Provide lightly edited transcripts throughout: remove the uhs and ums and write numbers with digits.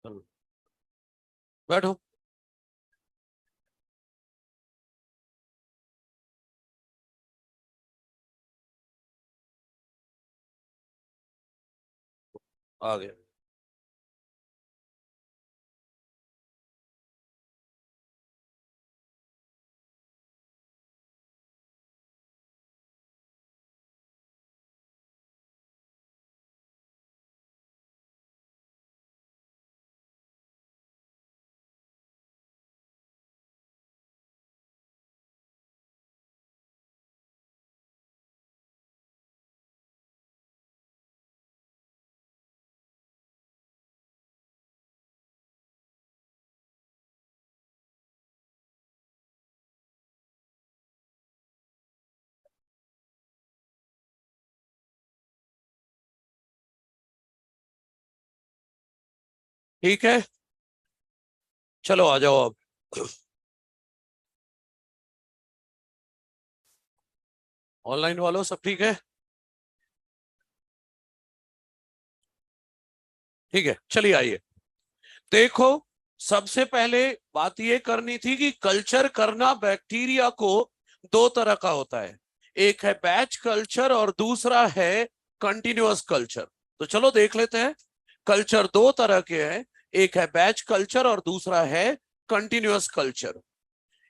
चलो, बैठो। आ गया। ठीक है, चलो आ जाओ अब। ऑनलाइन वालों सब ठीक है? ठीक है, चलिए आइए। देखो, सबसे पहले बात ये करनी थी कि कल्चर करना बैक्टीरिया को दो तरह का होता है। एक है बैच कल्चर और दूसरा है कंटिन्यूअस कल्चर। तो चलो देख लेते हैं। कल्चर दो तरह के हैं, एक है बैच कल्चर और दूसरा है कंटिन्यूअस कल्चर।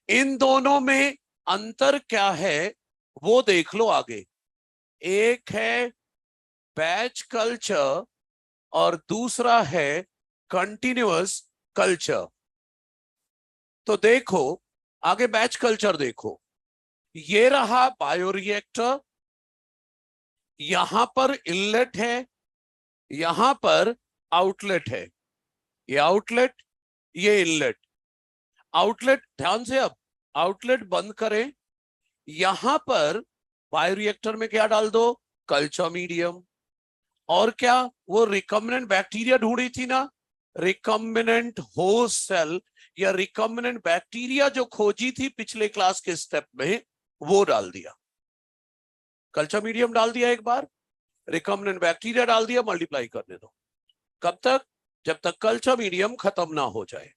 इन दोनों में अंतर क्या है वो देख लो आगे। एक है बैच कल्चर और दूसरा है कंटिन्यूअस कल्चर। तो देखो, आगे बैच कल्चर देखो। ये रहा बायोरिएक्टर, यहां पर इनलेट है, यहां पर आउटलेट है। ये आउटलेट, ये इनलेट। आउटलेट ध्यान से, अब आउटलेट बंद करें। यहां पर बायोरिएक्टर में क्या डाल दो? Culture medium. और क्या, वो रिकम्बिनेंट बैक्टीरिया ढूंढी थी ना, रिकम्बिनेंट होस्ट सेल या रिकम्बिनेंट बैक्टीरिया जो खोजी थी पिछले क्लास के स्टेप में, वो डाल दिया। कल्चर मीडियम डाल दिया एक बार, रिकम्बिनेंट बैक्टीरिया डाल दिया, मल्टीप्लाई करने दो। कब तक? जब तक कल्चर मीडियम खत्म ना हो जाए।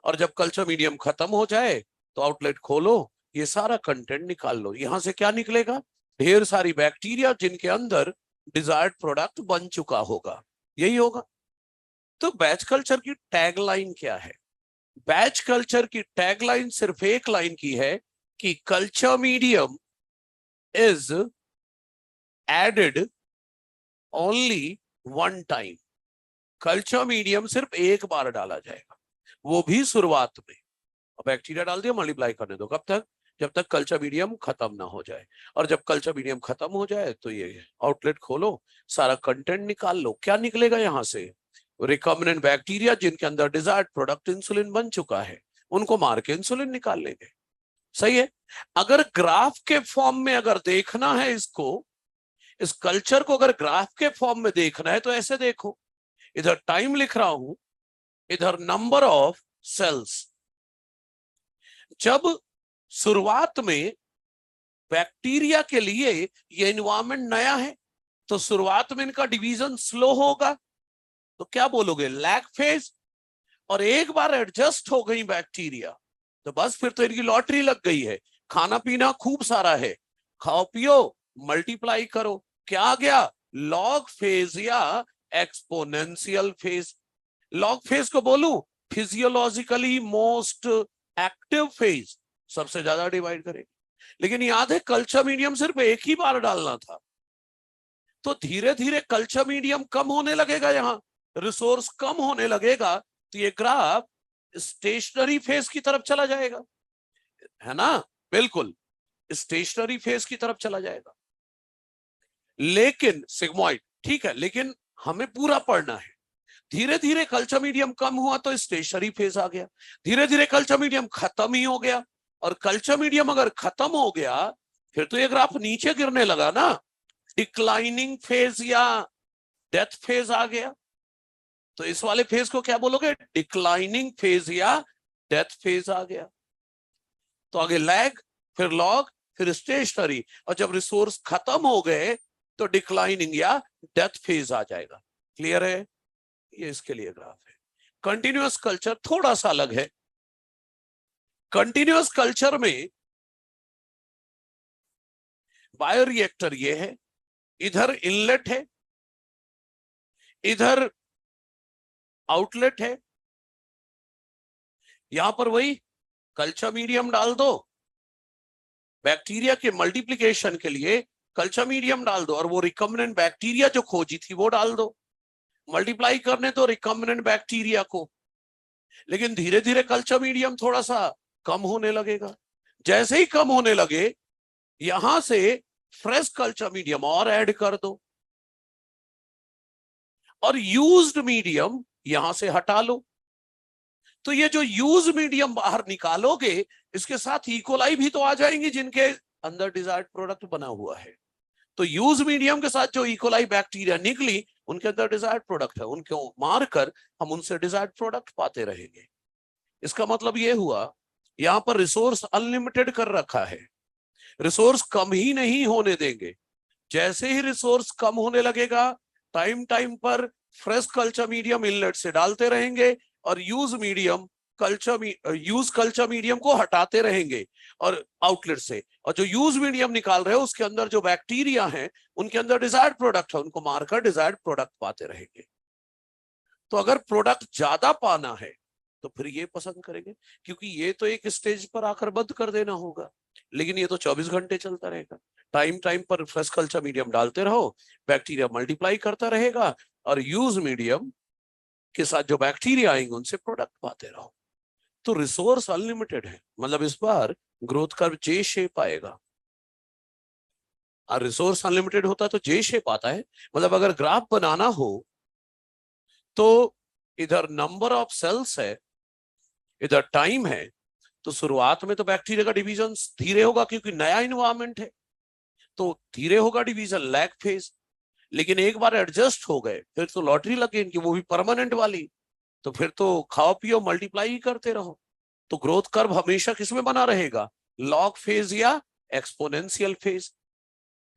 और जब कल्चर मीडियम खत्म हो जाए तो आउटलेट खोलो, ये सारा कंटेंट निकाल लो। यहां से क्या निकलेगा? ढेर सारी बैक्टीरिया जिनके अंदर डिजायर्ड प्रोडक्ट बन चुका होगा। यही होगा। तो बैच कल्चर की टैगलाइन क्या है? बैच कल्चर की टैगलाइन सिर्फ एक लाइन की है कि culture medium is added only one time. Culture medium सिर्फ एक बार डाला जाएगा, वो भी शुरुआत में। बैक्टीरिया डाल दिया, मल्टीप्लाई करने दो। कब तक? जब तक कल्चर मीडियम खत्म ना हो जाए। और जब कल्चर मीडियम खत्म हो जाए तो ये आउटलेट खोलो, सारा कंटेंट निकाल लो। क्या निकलेगा यहां से? रिकम्बिनेंट बैक्टीरिया जिनके अंदर डिजायर्ड प्रोडक्ट इंसुलिन बन चुका है, उनको मार के इंसुलिन निकाल लेंगे। सही है। अगर ग्राफ के फॉर्म में अगर देखना है इसको, इस कल्चर को अगर ग्राफ के फॉर्म में देखना है तो ऐसे देखो, इधर टाइम लिख रहा हूं, इधर नंबर ऑफ सेल्स। जब शुरुआत में बैक्टीरिया के लिए ये एनवायरमेंट नया है, तो शुरुआत में इनका डिवीजन स्लो होगा। तो क्या बोलोगे? Lag phase. और एक बार एडजस्ट हो गई बैक्टीरिया तो बस फिर तो इनकी लॉटरी लग गई है। खाना पीना खूब सारा है, खाओ पियो, मल्टीप्लाई करो। क्या आ गया? लॉग फेज या एक्सपोनेंशियल फेज। लॉग फेज को बोलूं फिजियोलॉजिकली मोस्ट एक्टिव फेज, सबसे ज्यादा डिवाइड करें। लेकिन याद है कल्चर मीडियम सिर्फ एक ही बार डालना था। तो धीरे धीरे कल्चर मीडियम कम होने लगेगा, यहां रिसोर्स कम होने लगेगा, तो ये ग्राफ स्टेशनरी फेज की तरफ चला जाएगा, है ना? बिल्कुल स्टेशनरी फेज की तरफ चला जाएगा। लेकिन सिग्मोइड ठीक है, लेकिन हमें पूरा पढ़ना है। धीरे धीरे कल्चर मीडियम कम हुआ तो स्टेशनरी फेज आ गया, धीरे धीरे कल्चर मीडियम खत्म ही हो गया। और कल्चर मीडियम अगर खत्म हो गया फिर तो ये ग्राफ नीचे गिरने लगा ना, डिक्लाइनिंग फेज या डेथ फेज आ गया। तो इस वाले फेज को क्या बोलोगे? डिक्लाइनिंग फेज या डेथ फेज आ गया। तो आगे लैग, फिर लॉग, फिर स्टेशनरी, और जब रिसोर्स खत्म हो गए तो डिक्लाइनिंग या डेथ फेज आ जाएगा। क्लियर है? ये इसके लिए ग्राफ है। कंटिन्यूअस कल्चर थोड़ा सा अलग है। कंटिन्यूअस कल्चर में बायोरिएक्टर ये है, इधर इनलेट है, इधर आउटलेट है। यहां पर वही कल्चर मीडियम डाल दो, बैक्टीरिया के मल्टीप्लिकेशन के लिए कल्चर मीडियम डाल दो, और वो रिकम्बिनेंट बैक्टीरिया जो खोजी थी वो डाल दो, मल्टीप्लाई करने दो रिकम्बिनेंट बैक्टीरिया को। लेकिन धीरे धीरे कल्चर मीडियम थोड़ा सा कम होने लगेगा। जैसे ही कम होने लगे, यहां से फ्रेश कल्चर मीडियम और ऐड कर दो, और यूज्ड मीडियम यहां से हटा लो। तो ये जो यूज मीडियम बाहर निकालोगे, इसके साथ इकोलाई भी तो आ जाएंगी जिनके अंदर डिजायर्ड प्रोडक्ट बना हुआ है। तो यूज मीडियम के साथ जो इकोलाई बैक्टीरिया निकली, उनके अंदर डिजायर्ड प्रोडक्ट है, उनको मारकर हम उनसे डिजायर्ड प्रोडक्ट पाते रहेंगे। इसका मतलब ये हुआ, यहां पर रिसोर्स अनलिमिटेड कर रखा है, रिसोर्स कम ही नहीं होने देंगे। जैसे ही रिसोर्स कम होने लगेगा, टाइम टाइम पर फ्रेश कल्चर मीडियम इनलेट से डालते रहेंगे, और यूज कल्चर मीडियम को हटाते रहेंगे और आउटलेट से। और जो यूज मीडियम निकाल रहे हो, उसके अंदर जो बैक्टीरिया हैं, उनके अंदर डिजायर्ड प्रोडक्ट है, उनको मारकर डिजायर्ड प्रोडक्ट पाते रहेंगे। तो अगर प्रोडक्ट ज्यादा पाना है तो फिर ये पसंद करेंगे, क्योंकि ये तो एक स्टेज पर आकर बंद कर देना होगा, लेकिन ये तो 24 घंटे चलता रहेगा। टाइम टाइम पर फ्रेश कल्चर मीडियम डालते रहो, बैक्टीरिया मल्टीप्लाई करता रहेगा, और यूज मीडियम के साथ जो बैक्टीरिया आएंगे उनसे प्रोडक्ट पाते रहो। तो रिसोर्स अनलिमिटेड है, मतलब इस बार ग्रोथ कर्व जे शेप आएगा। और रिसोर्स अनलिमिटेड होता है तो जे शेप आता है। मतलब अगर ग्राफ बनाना हो तो इधर नंबर ऑफ सेल्स है, इधर टाइम है, तो शुरुआत में तो बैक्टीरिया का डिवीजन धीरे होगा, क्योंकि नया इन्वायरमेंट है, तो धीरे होगा डिवीजन, लैग फेज। लेकिन एक बार एडजस्ट हो गए, फिर तो लॉटरी लगे इनकी, वो भी परमानेंट वाली, तो फिर तो खाओ पियो मल्टीप्लाई ही करते रहो। तो ग्रोथ कर्व हमेशा किसमें बना रहेगा, लॉग फेज या एक्सपोनेंशियल फेज।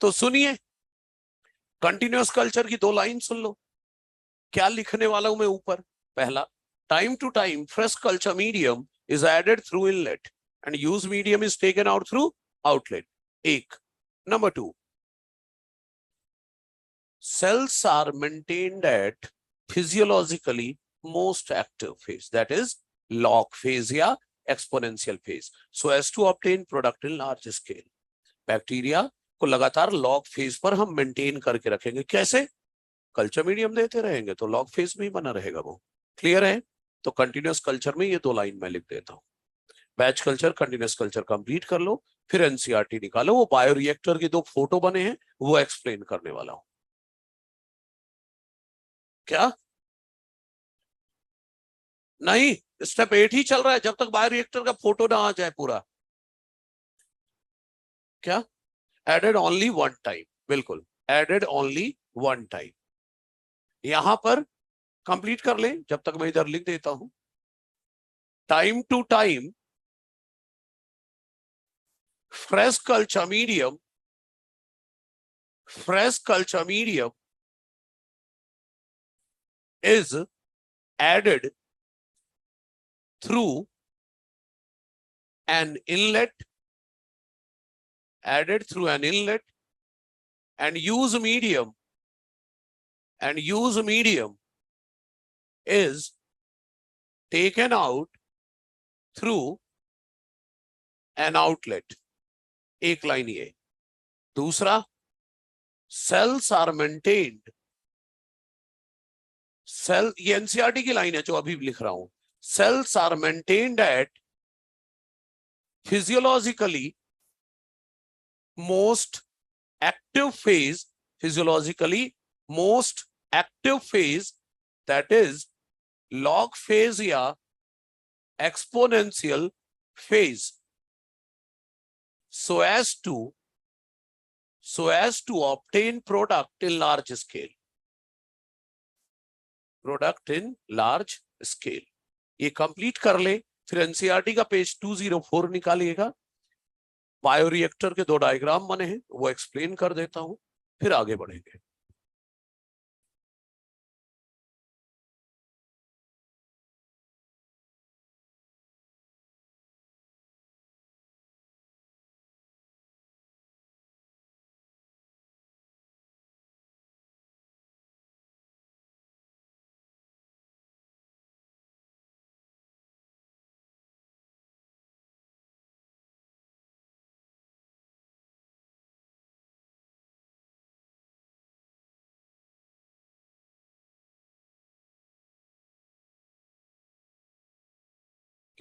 तो सुनिए, कंटिन्यूअस कल्चर की 2 लाइन सुन लो, क्या लिखने वाला हूं मैं ऊपर। पहला, time to time fresh culture medium is added through inlet and used medium is taken out through outlet. एक. Number 2, cells are maintained at physiologically most active phase, that is log phase या exponential phase, so as to obtain product in large scale. Bacteria को लगातार log phase पर हम maintain करके रखेंगे। कैसे? Culture medium देते रहेंगे तो लॉग फेज में ही बना रहेगा वो। क्लियर है? तो कंटिन्यूअस कल्चर में ये 2 लाइन मैं लिख देता हूं। Batch culture, continuous culture complete कर लो, फिर एनसीईआरटी निकालो। वो बायोरिएक्टर के 2 फोटो बने हैं, वो एक्सप्लेन करने वाला हूं। क्या नहीं, स्टेप 8 ही चल रहा है जब तक बायोरिएक्टर का फोटो ना आ जाए पूरा। क्या? एडेड ओनली 1 टाइम, बिल्कुल एडेड ओनली 1 टाइम। यहां पर कंप्लीट कर ले जब तक मैं इधर लिख देता हूं। Time to time fresh culture medium is added through an inlet and use medium is taken out through an outlet. एक लाइन ये। दूसरा, cells are maintained, ये एनसीईआरटी की लाइन है जो अभी लिख रहा हूं। cells are maintained at physiologically most active phase, that is log phase या exponential phase, so as to obtain product in large scale. ये कंप्लीट कर ले, फिर एनसीईआरटी का पेज 204 निकालिएगा। बायोरिएक्टर के 2 डायग्राम बने हैं, वो एक्सप्लेन कर देता हूं, फिर आगे बढ़ेंगे।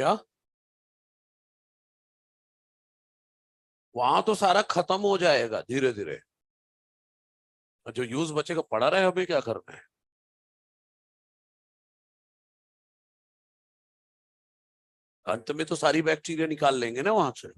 क्या? वहां तो सारा खत्म हो जाएगा धीरे धीरे, जो यूज बचेगा पड़ा रहे, हमें क्या करना है। अंत में तो सारी बैक्टीरिया निकाल लेंगे ना वहां से।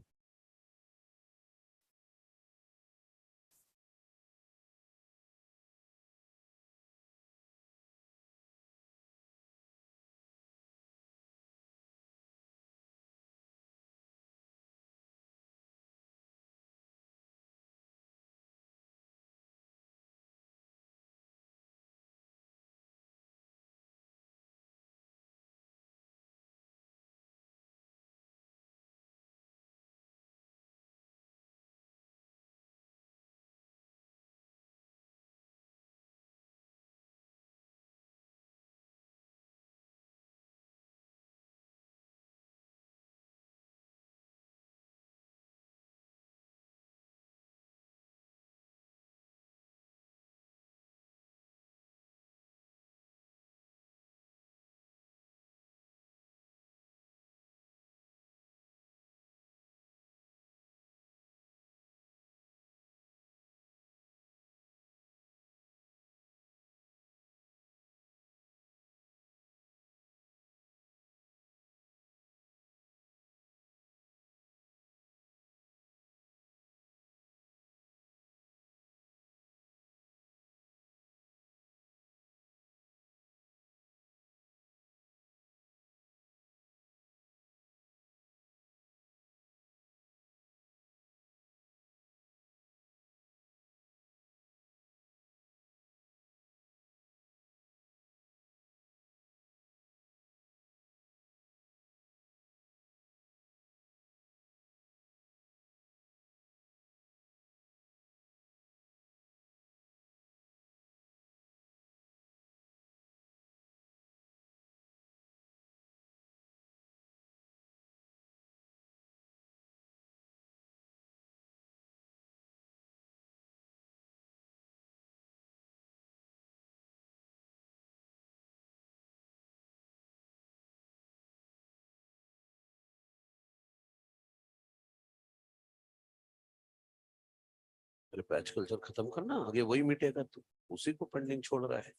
अरे पैच कल्चर खत्म करना, आगे वही मिटेगा, तू उसी को पेंडिंग छोड़ रहा है।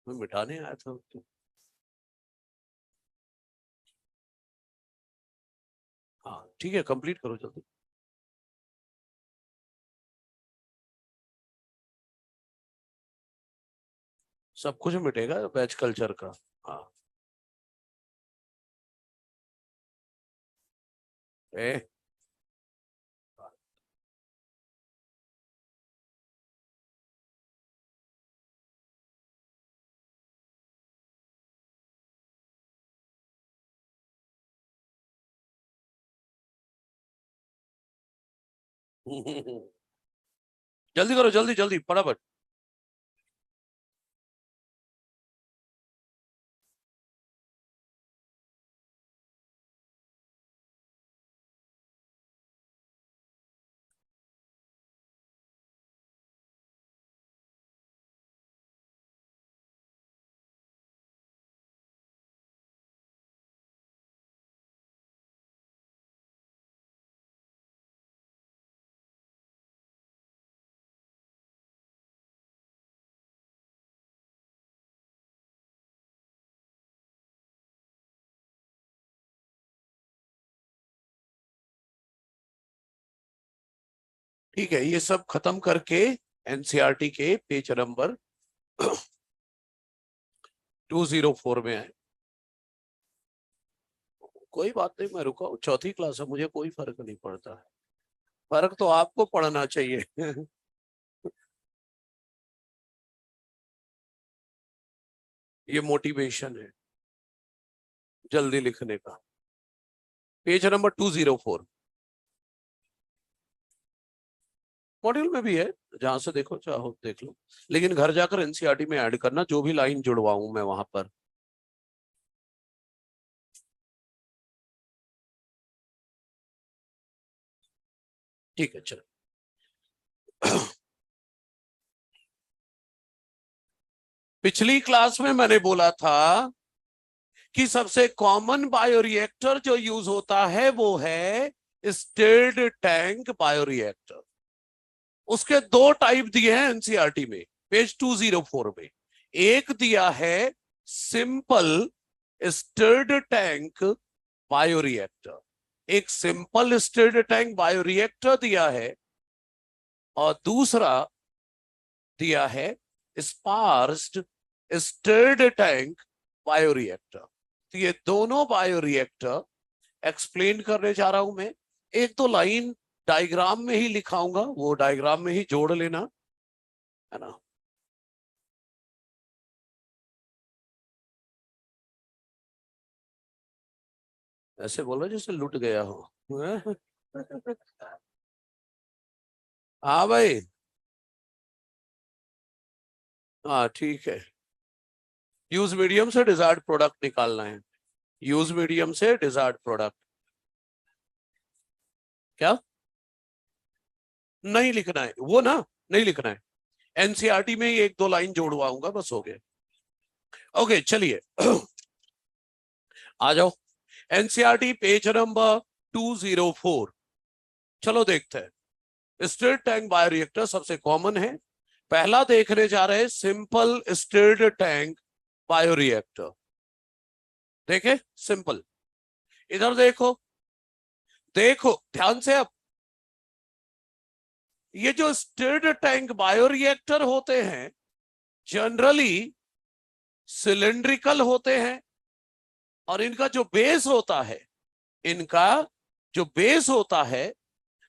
मैं मिटाने आया था तू। हाँ ठीक है, कंप्लीट करो जल्दी। सब कुछ मिटेगा पैच कल्चर का। हाँ। ए जल्दी करो, जल्दी जल्दी फटाफट। ठीक है, ये सब खत्म करके एनसीईआरटी के पेज नंबर 204 में है। कोई बात नहीं, मैं रुका हूँ, चौथी क्लास है, मुझे कोई फर्क नहीं पड़ता है। फर्क तो आपको पड़ना चाहिए। ये मोटिवेशन है जल्दी लिखने का। पेज नंबर 204 मॉड्यूल में भी है, जहां से देखो चाहो देख लो, लेकिन घर जाकर एनसीईआरटी में ऐड करना, जो भी लाइन जुड़वाऊं मैं वहां पर। ठीक है चलो। पिछली क्लास में मैंने बोला था कि सबसे कॉमन बायोरिएक्टर जो यूज होता है वो है स्टिर्ड टैंक बायोरिएक्टर। उसके दो टाइप दिए हैं एनसीईआरटी में, पेज 204 में। एक दिया है सिंपल स्टिर्ड टैंक बायोरिएक्टर, एक सिंपल स्टिर्ड टैंक बायोरिएक्टर दिया है, और दूसरा दिया है स्पार्स्ड स्टिर्ड टैंक बायोरिएक्टर। तो ये दोनों बायोरिएक्टर एक्सप्लेन करने जा रहा हूं मैं। एक तो लाइन डायग्राम में ही लिखाऊंगा, वो डायग्राम में ही जोड़ लेना, है ना। ऐसे बोलो जैसे लुट गया हो। हाँ भाई, हाँ ठीक है। यूज मीडियम से डिजायर्ड प्रोडक्ट निकालना है। यूज मीडियम से डिजायर्ड प्रोडक्ट क्या नहीं लिखना है वो ना, नहीं लिखना है। एनसीईआरटी में ही एक दो लाइन जोड़वाऊंगा, बस हो गए। ओके चलिए आ जाओ। NCERT page number 204। चलो देखते हैं। स्टिर्ड टैंक बायोरिएक्टर सबसे कॉमन है। पहला देखने जा रहे हैं सिंपल स्टिर्ड टैंक बायोरिएक्टर। देखे सिंपल, इधर देखो, देखो ध्यान से। अब ये जो स्टिर्ड टैंक बायोरिएक्टर होते हैं जनरली सिलेंड्रिकल होते हैं, और इनका जो बेस होता है, इनका जो बेस होता है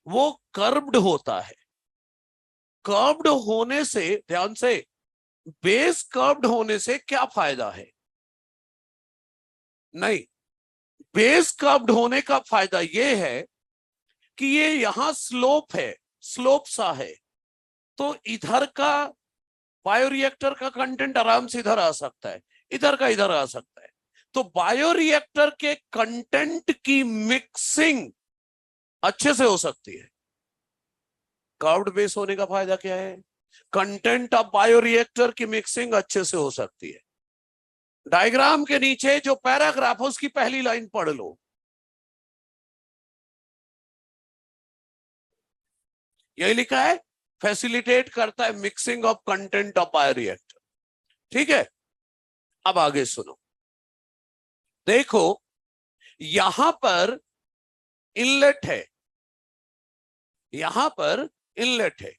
वो कर्व्ड होता है। कर्व्ड होने से, ध्यान से, बेस कर्व्ड होने से क्या फायदा है? नहीं, बेस कर्व्ड होने का फायदा ये है कि ये यहां स्लोप है, स्लोप सा है, तो इधर का बायोरिएक्टर का कंटेंट आराम से इधर आ सकता है, इधर का इधर आ सकता है। तो बायोरिएक्टर के कंटेंट की मिक्सिंग अच्छे से हो सकती है। कर्व्ड बेस होने का फायदा क्या है? कंटेंट ऑफ बायोरिएक्टर की मिक्सिंग अच्छे से हो सकती है। डायग्राम के नीचे जो पैराग्राफ है उसकी पहली लाइन पढ़ लो। यही लिखा है, फैसिलिटेट करता है mixing of content of bioreactor. ठीक है, अब आगे सुनो। देखो यहां पर इनलेट है, यहां पर इनलेट है,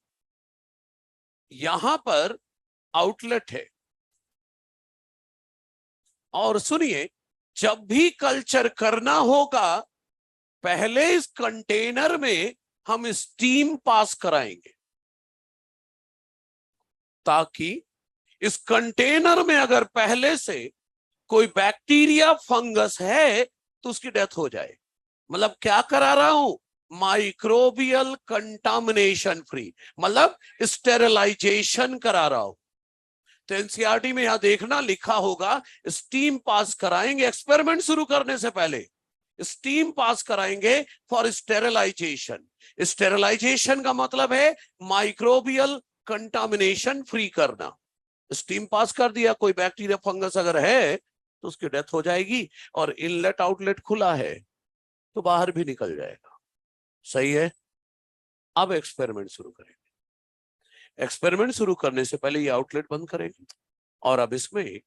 यहां पर आउटलेट है। और सुनिए, जब भी कल्चर करना होगा पहले इस कंटेनर में हम स्टीम पास कराएंगे, ताकि इस कंटेनर में अगर पहले से कोई बैक्टीरिया फंगस है तो उसकी डेथ हो जाए। मतलब क्या करा रहा हूं? माइक्रोबियल कंटामिनेशन फ्री, मतलब स्टेरिलाइजेशन करा रहा हूं। तो एनसीईआरटी में यहां देखना लिखा होगा स्टीम पास कराएंगे, एक्सपेरिमेंट शुरू करने से पहले स्टीम पास कराएंगे फॉर स्टेरिलाइजेशन। स्टेरिलाइजेशन का मतलब है माइक्रोबियल कंटामिनेशन फ्री करना। स्टीम पास कर दिया, कोई बैक्टीरिया फंगस अगर है तो उसकी डेथ हो जाएगी, और इनलेट आउटलेट खुला है तो बाहर भी निकल जाएगा। सही है। अब एक्सपेरिमेंट शुरू करेंगे। एक्सपेरिमेंट शुरू करने से पहले ये आउटलेट बंद करेंगे, और अब इसमें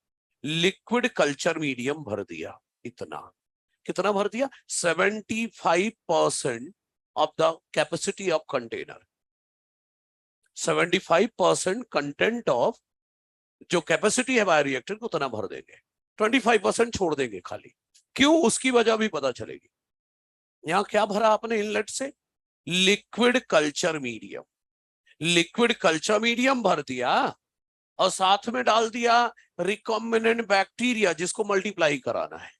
लिक्विड कल्चर मीडियम भर दिया। इतना, कितना भर दिया? 75% of the capacity of container. 75% content of जो कैपेसिटी है बायोरिएक्टर को उतना भर देंगे, 25% छोड़ देंगे खाली। क्यों, उसकी वजह भी पता चलेगी। यहां क्या भरा आपने इनलेट से? Liquid culture medium. Liquid culture medium भर दिया, और साथ में डाल दिया रिकॉम्बिनेंट बैक्टीरिया जिसको मल्टीप्लाई कराना है।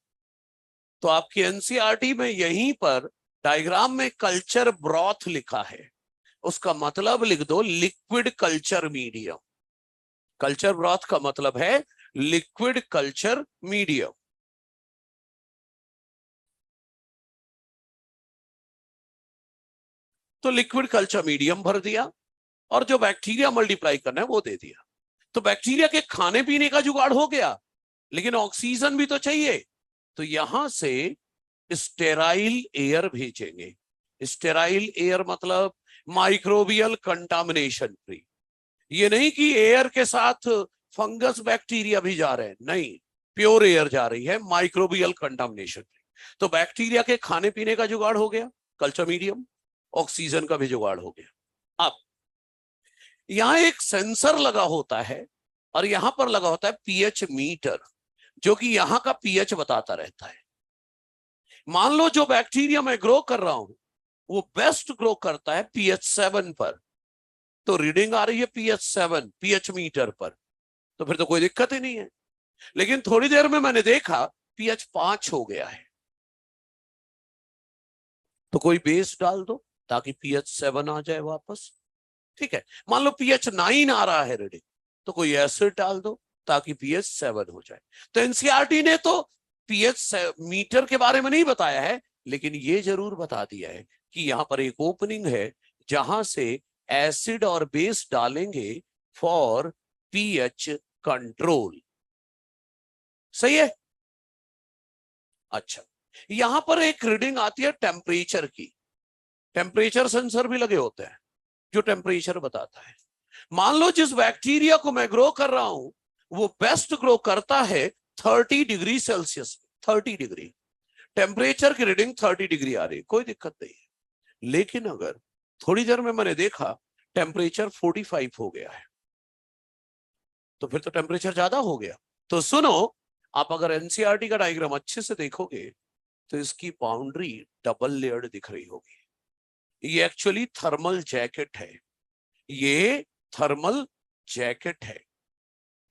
तो आपकी एनसीईआरटी में यहीं पर डायग्राम में कल्चर ब्रॉथ लिखा है, उसका मतलब लिख दो liquid culture medium. Culture broth का मतलब है लिक्विड कल्चर मीडियम। तो लिक्विड कल्चर मीडियम भर दिया, और जो बैक्टीरिया मल्टीप्लाई करना है वो दे दिया। तो बैक्टीरिया के खाने पीने का जुगाड़ हो गया, लेकिन ऑक्सीजन भी तो चाहिए। तो यहां से स्टेराइल एयर भेजेंगे। स्टेराइल एयर मतलब माइक्रोबियल कंटामिनेशन फ्री। ये नहीं कि एयर के साथ फंगस बैक्टीरिया भी जा रहे हैं, नहीं, प्योर एयर जा रही है, माइक्रोबियल कंटामिनेशन फ्री। तो बैक्टीरिया के खाने पीने का जुगाड़ हो गया, कल्चर मीडियम, ऑक्सीजन का भी जुगाड़ हो गया। अब यहां एक सेंसर लगा होता है और यहां पर लगा होता है पीएच मीटर, जो कि यहां का पीएच बताता रहता है। मान लो जो बैक्टीरिया मैं ग्रो कर रहा हूं वो बेस्ट ग्रो करता है पीएच 7 पर, तो रीडिंग आ रही है पीएच 7 पीएच मीटर पर, तो फिर तो कोई दिक्कत ही नहीं है। लेकिन थोड़ी देर में मैंने देखा पीएच 5 हो गया है, तो कोई बेस डाल दो ताकि पीएच 7 आ जाए वापस। ठीक है, मान लो पीएच 9 आ रहा है रीडिंग, तो कोई एसिड डाल दो ताकि पीएच 7 हो जाए। तो एनसीईआरटी ने तो पीएच मीटर के बारे में नहीं बताया है, लेकिन ये जरूर बता दिया है कि यहां पर एक ओपनिंग है जहां से एसिड और बेस डालेंगे फॉर पीएच कंट्रोल। सही है। अच्छा, यहां पर एक रीडिंग आती है टेम्परेचर की। टेम्परेचर सेंसर भी लगे होते हैं जो टेम्परेचर बताता है। मान लो जिस बैक्टीरिया को मैं ग्रो कर रहा हूं वो बेस्ट ग्रो करता है 30 डिग्री सेल्सियस, 30 डिग्री, टेम्परेचर की रीडिंग 30 डिग्री आ रही, कोई दिक्कत नहीं है। लेकिन अगर थोड़ी देर में मैंने देखा टेम्परेचर 45 हो गया है, तो फिर तो टेम्परेचर ज्यादा हो गया। तो सुनो, आप अगर एनसीईआरटी का डायग्राम अच्छे से देखोगे तो इसकी बाउंड्री डबल लेयर्ड दिख रही होगी। ये एक्चुअली थर्मल जैकेट है, ये थर्मल जैकेट है।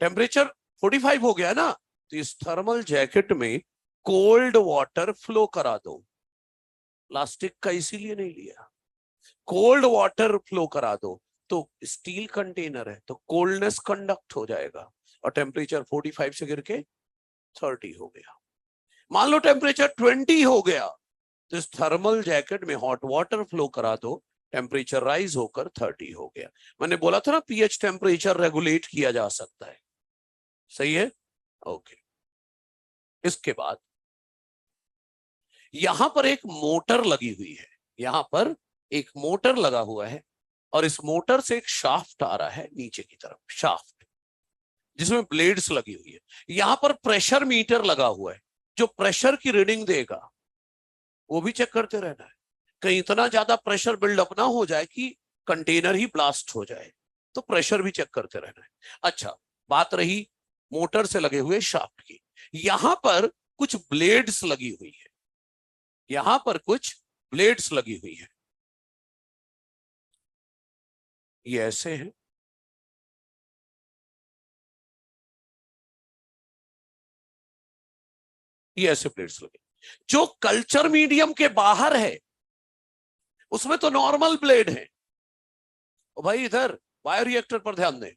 टेम्परेचर 45 हो गया ना, तो इस थर्मल जैकेट में कोल्ड वाटर फ्लो करा दो। प्लास्टिक का इसीलिए नहीं लिया, कोल्ड वाटर फ्लो करा दो, तो स्टील कंटेनर है तो कोल्डनेस कंडक्ट हो जाएगा और टेम्परेचर 45 से गिर के 30 हो गया। मान लो टेम्परेचर 20 हो गया, तो इस थर्मल जैकेट में हॉट वाटर फ्लो करा दो, टेम्परेचर राइज होकर 30 हो गया। मैंने बोला था ना पीएच टेम्परेचर रेगुलेट किया जा सकता है। सही है, ओके। इसके बाद यहां पर एक मोटर लगी हुई है, यहां पर एक मोटर लगा हुआ है और इस मोटर से एक शाफ्ट आ रहा है नीचे की तरफ, शाफ्ट जिसमें ब्लेड्स लगी हुई है। यहां पर प्रेशर मीटर लगा हुआ है जो प्रेशर की रीडिंग देगा, वो भी चेक करते रहना है कहीं इतना ज्यादा प्रेशर बिल्डअप ना हो जाए कि कंटेनर ही ब्लास्ट हो जाए, तो प्रेशर भी चेक करते रहना है। अच्छा, बात रही मोटर से लगे हुए शाफ्ट की। यहां पर कुछ ब्लेड्स लगी हुई है, यहां पर कुछ ब्लेड्स लगी हुई है, ये ऐसे हैं। ये ऐसे ब्लेड्स लगे। जो कल्चर मीडियम के बाहर है उसमें तो नॉर्मल ब्लेड है। भाई इधर बायोरिएक्टर पर ध्यान दें,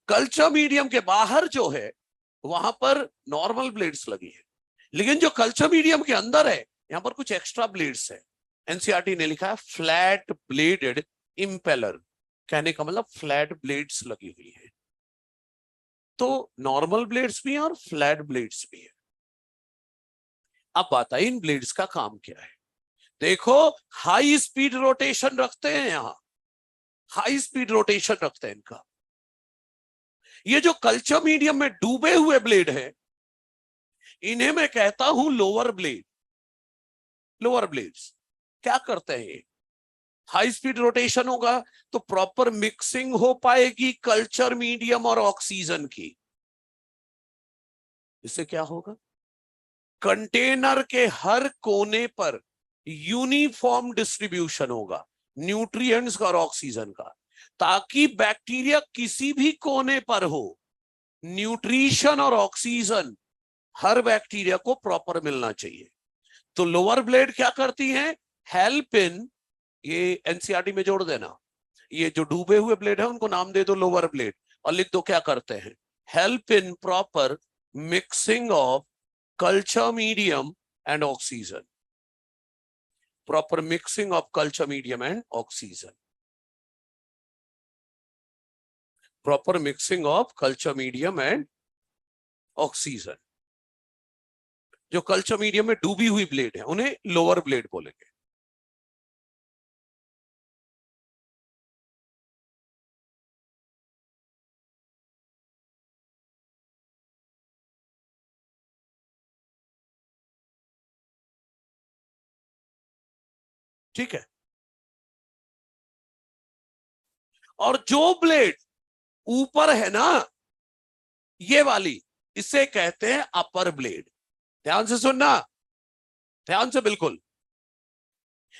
कल्चर मीडियम के बाहर जो है वहां पर नॉर्मल ब्लेड्स लगी है, लेकिन जो कल्चर मीडियम के अंदर है यहां पर कुछ एक्स्ट्रा ब्लेड्स है। एनसीईआरटी ने लिखा है फ्लैट ब्लेडेड इंपेलर, कहने का मतलब फ्लैट ब्लेड्स लगी हुई है। तो नॉर्मल ब्लेड्स भी हैं और फ्लैट ब्लेड्स भी है। अब बात आई इन ब्लेड्स का काम क्या है। देखो, हाई स्पीड रोटेशन रखते हैं, यहां हाई स्पीड रोटेशन रखते हैं इनका। ये जो कल्चर मीडियम में डूबे हुए ब्लेड है इन्हें मैं कहता हूं लोअर ब्लेड। लोअर ब्लेड्स क्या करते हैं, हाई स्पीड रोटेशन होगा तो प्रॉपर मिक्सिंग हो पाएगी कल्चर मीडियम और ऑक्सीजन की। इससे क्या होगा, कंटेनर के हर कोने पर यूनिफॉर्म डिस्ट्रीब्यूशन होगा न्यूट्रिएंट्स का और ऑक्सीजन का, ताकि बैक्टीरिया किसी भी कोने पर हो, न्यूट्रिशन और ऑक्सीजन हर बैक्टीरिया को प्रॉपर मिलना चाहिए। तो लोअर ब्लेड क्या करती हैं, हेल्प इन, ये एनसीईआरटी में जोड़ देना, ये जो डूबे हुए ब्लेड है उनको नाम दे दो लोअर ब्लेड और लिख दो क्या करते हैं, help in proper mixing of culture medium and oxygen, proper mixing of culture medium and oxygen, proper mixing of culture medium and oxygen। जो कल्चर मीडियम में डूबी हुई ब्लेड है उन्हें लोअर ब्लेड बोलेंगे। ठीक है, और जो ब्लेड ऊपर है ना, ये वाली, इसे कहते हैं अपर ब्लेड। ध्यान से सुनना, ध्यान से बिल्कुल।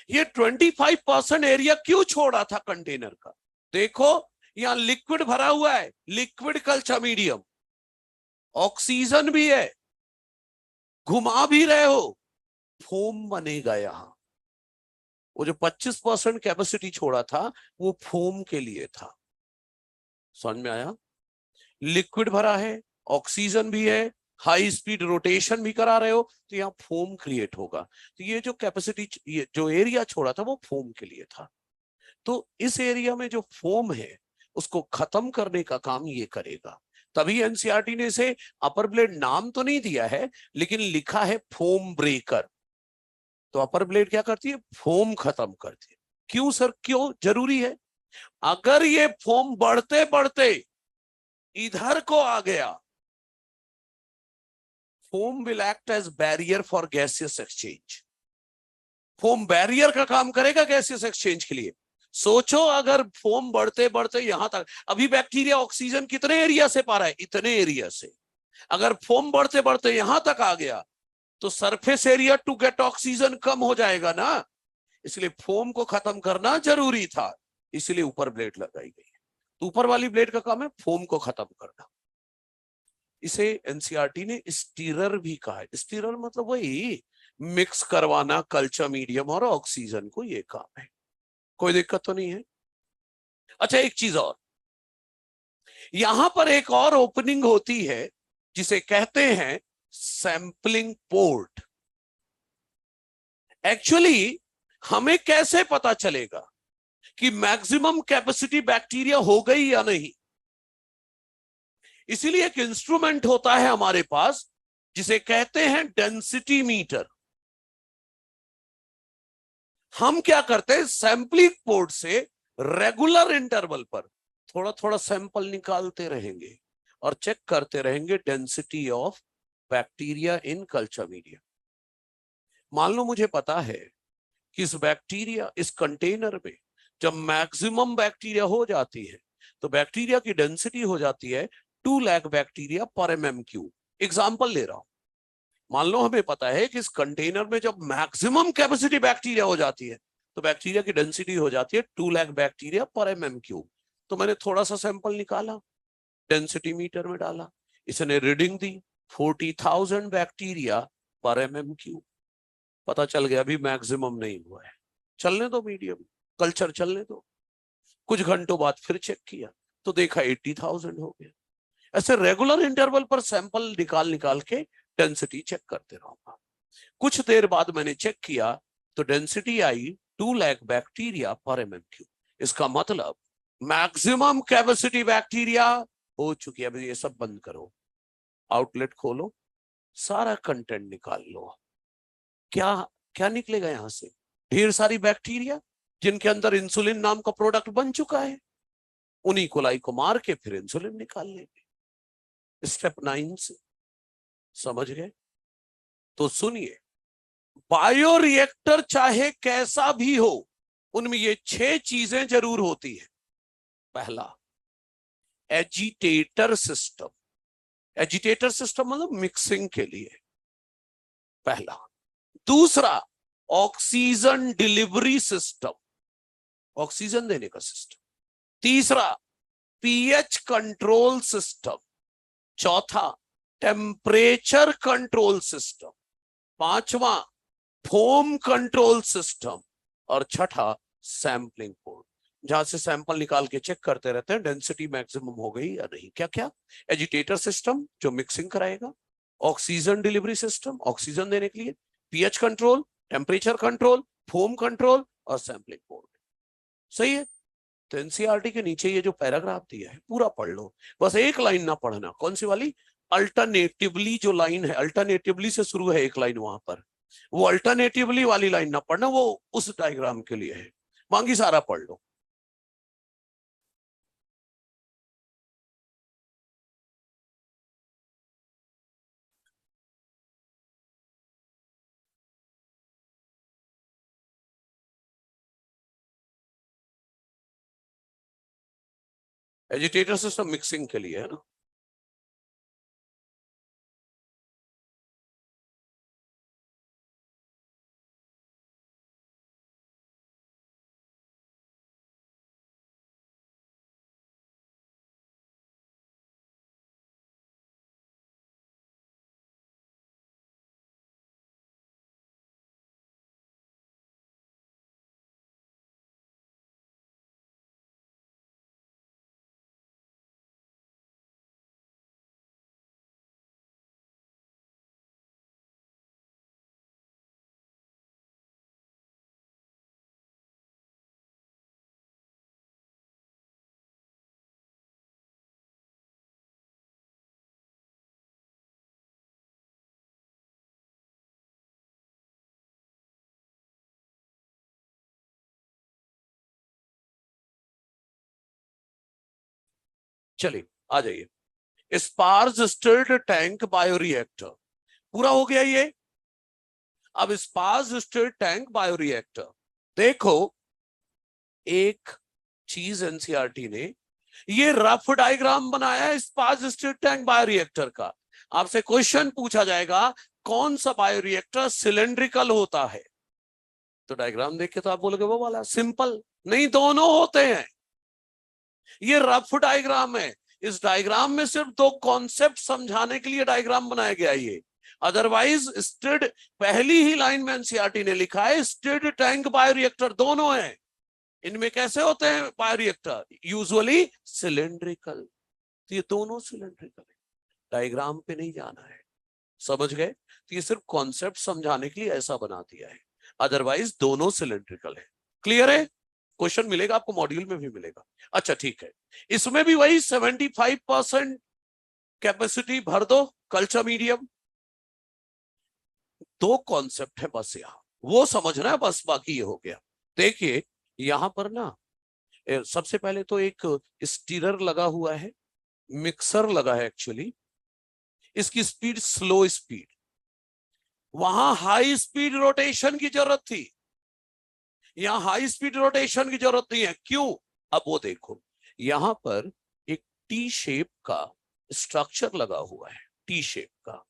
ये 25% एरिया क्यों छोड़ा था कंटेनर का? देखो यहां लिक्विड भरा हुआ है, लिक्विड कल्चर मीडियम, ऑक्सीजन भी है, घुमा भी रहे हो, फोम बनेगा यहां। वो जो 25% कैपेसिटी छोड़ा था वो फोम के लिए था। समझ में आया? लिक्विड भरा है, ऑक्सीजन भी है, हाई स्पीड रोटेशन भी करा रहे हो, तो यहाँ फोम क्रिएट होगा। तो ये जो कैपेसिटी, ये जो एरिया छोड़ा था वो फोम के लिए था। तो इस एरिया में जो फोम है उसको खत्म करने का काम ये करेगा। तभी एनसीईआरटी ने इसे अपर ब्लेड नाम तो नहीं दिया है, लेकिन लिखा है फोम ब्रेकर। तो अपर ब्लेड क्या करती है? फोम खत्म करती है। क्यों सर, क्यों जरूरी है? अगर ये फोम बढ़ते बढ़ते इधर को आ गया, foam will act as barrier for gaseous exchange. Foam barrier का काम करेगा गैसियस एक्सचेंज के लिए। सोचो अगर फोम बढ़ते बढ़ते यहां तक, अभी बैक्टीरिया ऑक्सीजन कितने एरिया से पा रहा है? इतने एरिया से। अगर फोम बढ़ते बढ़ते यहां तक आ गया तो surface area to get oxygen कम हो जाएगा ना। इसलिए फोम को खत्म करना जरूरी था, इसलिए ऊपर ब्लेड लगाई गई है। तो ऊपर वाली ब्लेड का काम है फोम को खत्म करना। इसे एनसीईआरटी ने स्टीरर भी कहा है। स्टीरर मतलब वही मिक्स करवाना कल्चर मीडियम और ऑक्सीजन को, ये काम है। कोई दिक्कत तो नहीं है? अच्छा, एक चीज और, यहां पर एक और ओपनिंग होती है जिसे कहते हैं सैंपलिंग पोर्ट। एक्चुअली हमें कैसे पता चलेगा कि मैक्सिमम कैपेसिटी बैक्टीरिया हो गई या नहीं? इसीलिए एक इंस्ट्रूमेंट होता है हमारे पास जिसे कहते हैं डेंसिटी मीटर। हम क्या करते हैं, सैंपलिंग पोर्ट से रेगुलर इंटरवल पर थोड़ा थोड़ा सैंपल निकालते रहेंगे और चेक करते रहेंगे density of bacteria in culture media. मान लो मुझे पता है कि इस बैक्टीरिया, इस कंटेनर में जब मैक्सिमम बैक्टीरिया हो जाती है तो बैक्टीरिया की डेंसिटी हो जाती है 2 लाख बैक्टीरिया पर mm³। एग्जाम्पल ले रहा हूं, मान लो हमें पता है कि इस कंटेनर में जब मैक्सिमम कैपेसिटी बैक्टीरिया हो जाती है तो बैक्टीरिया की डेंसिटी हो जाती है 2 लाख बैक्टीरिया पर mm³। तो मैंने थोड़ा सा सैंपल निकाला, डेंसिटी मीटर में डाला, इसने रीडिंग दी 40,000 बैक्टीरिया पर mm³। पता चल गया अभी मैक्सिमम नहीं हुआ है, चलने दो मीडियम, कल्चर चलने दो। कुछ घंटों बाद फिर चेक किया तो देखा 80,000 हो गया। ऐसे रेगुलर इंटरवल पर सैंपल निकाल निकाल के डेंसिटी चेक करते रहूंगा। कुछ देर बाद मैंने चेक किया तो डेंसिटी आई 2 लाख बैक्टीरिया पर mm³। इसका मतलब मैक्सिमम कैपेसिटी बैक्टीरिया हो चुकी है। अभी ये सब बंद करो, आउटलेट खोलो, सारा कंटेंट निकाल लो। क्या क्या निकलेगा यहां से? ढेर सारी बैक्टीरिया जिनके अंदर इंसुलिन नाम का प्रोडक्ट बन चुका है। उन्हीं कोलाई को मार के फिर इंसुलिन निकाल लेंगे। स्टेप 9 से समझ गए? तो सुनिए, बायोरिएक्टर चाहे कैसा भी हो, उनमें ये 6 चीजें जरूर होती है। पहला, एजिटेटर सिस्टम। एजिटेटर सिस्टम मतलब मिक्सिंग के लिए, पहला। दूसरा, ऑक्सीजन डिलीवरी सिस्टम, ऑक्सीजन देने का सिस्टम। तीसरा, पीएच कंट्रोल सिस्टम। चौथा, टेम्परेचर कंट्रोल सिस्टम। पांचवा, फोम कंट्रोल सिस्टम। और छठा, सैंपलिंग पोर्ट, जहां से सैंपल निकाल के चेक करते रहते हैं डेंसिटी मैक्सिमम हो गई या नहीं। क्या क्या? एजिटेटर सिस्टम जो मिक्सिंग कराएगा, ऑक्सीजन डिलीवरी सिस्टम ऑक्सीजन देने के लिए, pH control, temperature control, foam control और सैंपलिंग पोर्ट। सही है? तो एनसीईआरटी के नीचे ये जो पैराग्राफ दिया है पूरा पढ़ लो, बस एक लाइन ना पढ़ना। कौन सी वाली? अल्टरनेटिवली जो लाइन है, अल्टरनेटिवली से शुरू है एक लाइन वहां पर, वो अल्टरनेटिवली वाली लाइन ना पढ़ना, वो उस डायग्राम के लिए है। बाकी सारा पढ़ लो। एजिटेटर सिस्टम मिक्सिंग के लिए है ना। चलिए आ जाइए। स्पार्स स्टिर्ड टैंक बायोरिएक्टर पूरा हो गया ये। अब स्पार्स स्टिर्ड टैंक बायोरिएक्टर देखो, एक चीज एनसीईआरटी ने ये रफ डायग्राम बनाया है स्पार्स स्टिर्ड टैंक बायोरिएक्टर का। आपसे क्वेश्चन पूछा जाएगा कौन सा बायोरिएक्टर सिलेंड्रिकल होता है, तो डायग्राम देख के तो आप बोलोगे वो वाला सिंपल। नहीं, दोनों होते हैं। ये रफ डायग्राम है। इस डायग्राम में सिर्फ दो कॉन्सेप्ट समझाने के लिए डायग्राम बनाया गया है ये। अदरवाइज स्टिर्ड, पहली ही लाइन में एनसीईआरटी ने लिखा है स्टिर्ड टैंक बायोरिएक्टर दोनों हैं। इनमें कैसे होते हैं बायोरिएक्टर? Usually cylindrical. तो ये दोनों सिलेंड्रिकल है, डायग्राम पे नहीं जाना है। समझ गए? तो ये सिर्फ कॉन्सेप्ट समझाने के लिए ऐसा बना दिया है, अदरवाइज दोनों सिलेंड्रिकल है। क्लियर है? क्वेश्चन मिलेगा आपको, मॉड्यूल में भी मिलेगा। अच्छा ठीक है, इसमें भी वही 75% कैपेसिटी भर दो, कल्चर मीडियम। दो कॉन्सेप्ट है बस यहां, वो समझना है बस, बाकी ये हो गया। देखिए यहां पर ना सबसे पहले तो एक स्टीरर लगा हुआ है, मिक्सर लगा है एक्चुअली। इसकी स्पीड स्लो स्पीड, वहां हाई स्पीड रोटेशन की जरूरत थी, यहां हाई स्पीड रोटेशन की जरूरत नहीं है। क्यों? अब वो देखो, यहां पर एक टी शेप का स्ट्रक्चर लगा हुआ है, टी शेप का।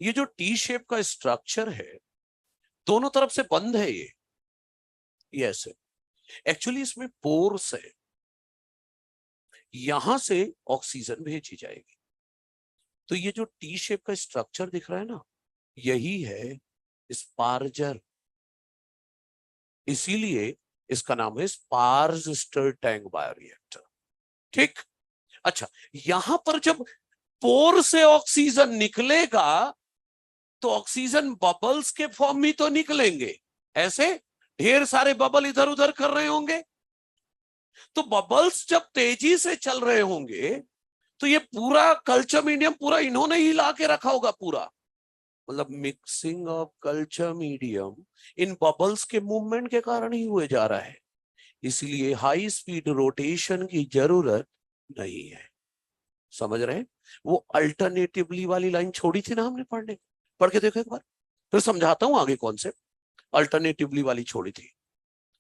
ये जो टी शेप का स्ट्रक्चर है दोनों तरफ से बंद है ये ऐसे। एक्चुअली इसमें पोर्स है, यहां से ऑक्सीजन भेजी जाएगी। तो ये जो टी शेप का स्ट्रक्चर दिख रहा है ना, यही है स्पार्जर, इसीलिए इसका नाम है स्पार्स स्टिर्ड टैंक बायोरिएक्टर। ठीक। अच्छा, यहां पर जब पोर से ऑक्सीजन निकलेगा तो ऑक्सीजन बबल्स के फॉर्म में तो निकलेंगे, ऐसे ढेर सारे बबल इधर उधर कर रहे होंगे। तो बबल्स जब तेजी से चल रहे होंगे तो ये पूरा कल्चर मीडियम पूरा इन्होंने ही ला के रखा होगा पूरा, मतलब mixing of culture medium in bubbles के मूवमेंट के कारण ही हुए जा रहा है, इसलिए हाई स्पीड रोटेशन की जरूरत नहीं है। समझ रहे हैं? वो अल्टरनेटिवली वाली लाइन छोड़ी थी ना हमने पढ़ने, पढ़ के देखो एक बार, फिर समझाता हूं आगे कॉन्सेप्ट। अल्टरनेटिवली वाली छोड़ी थी,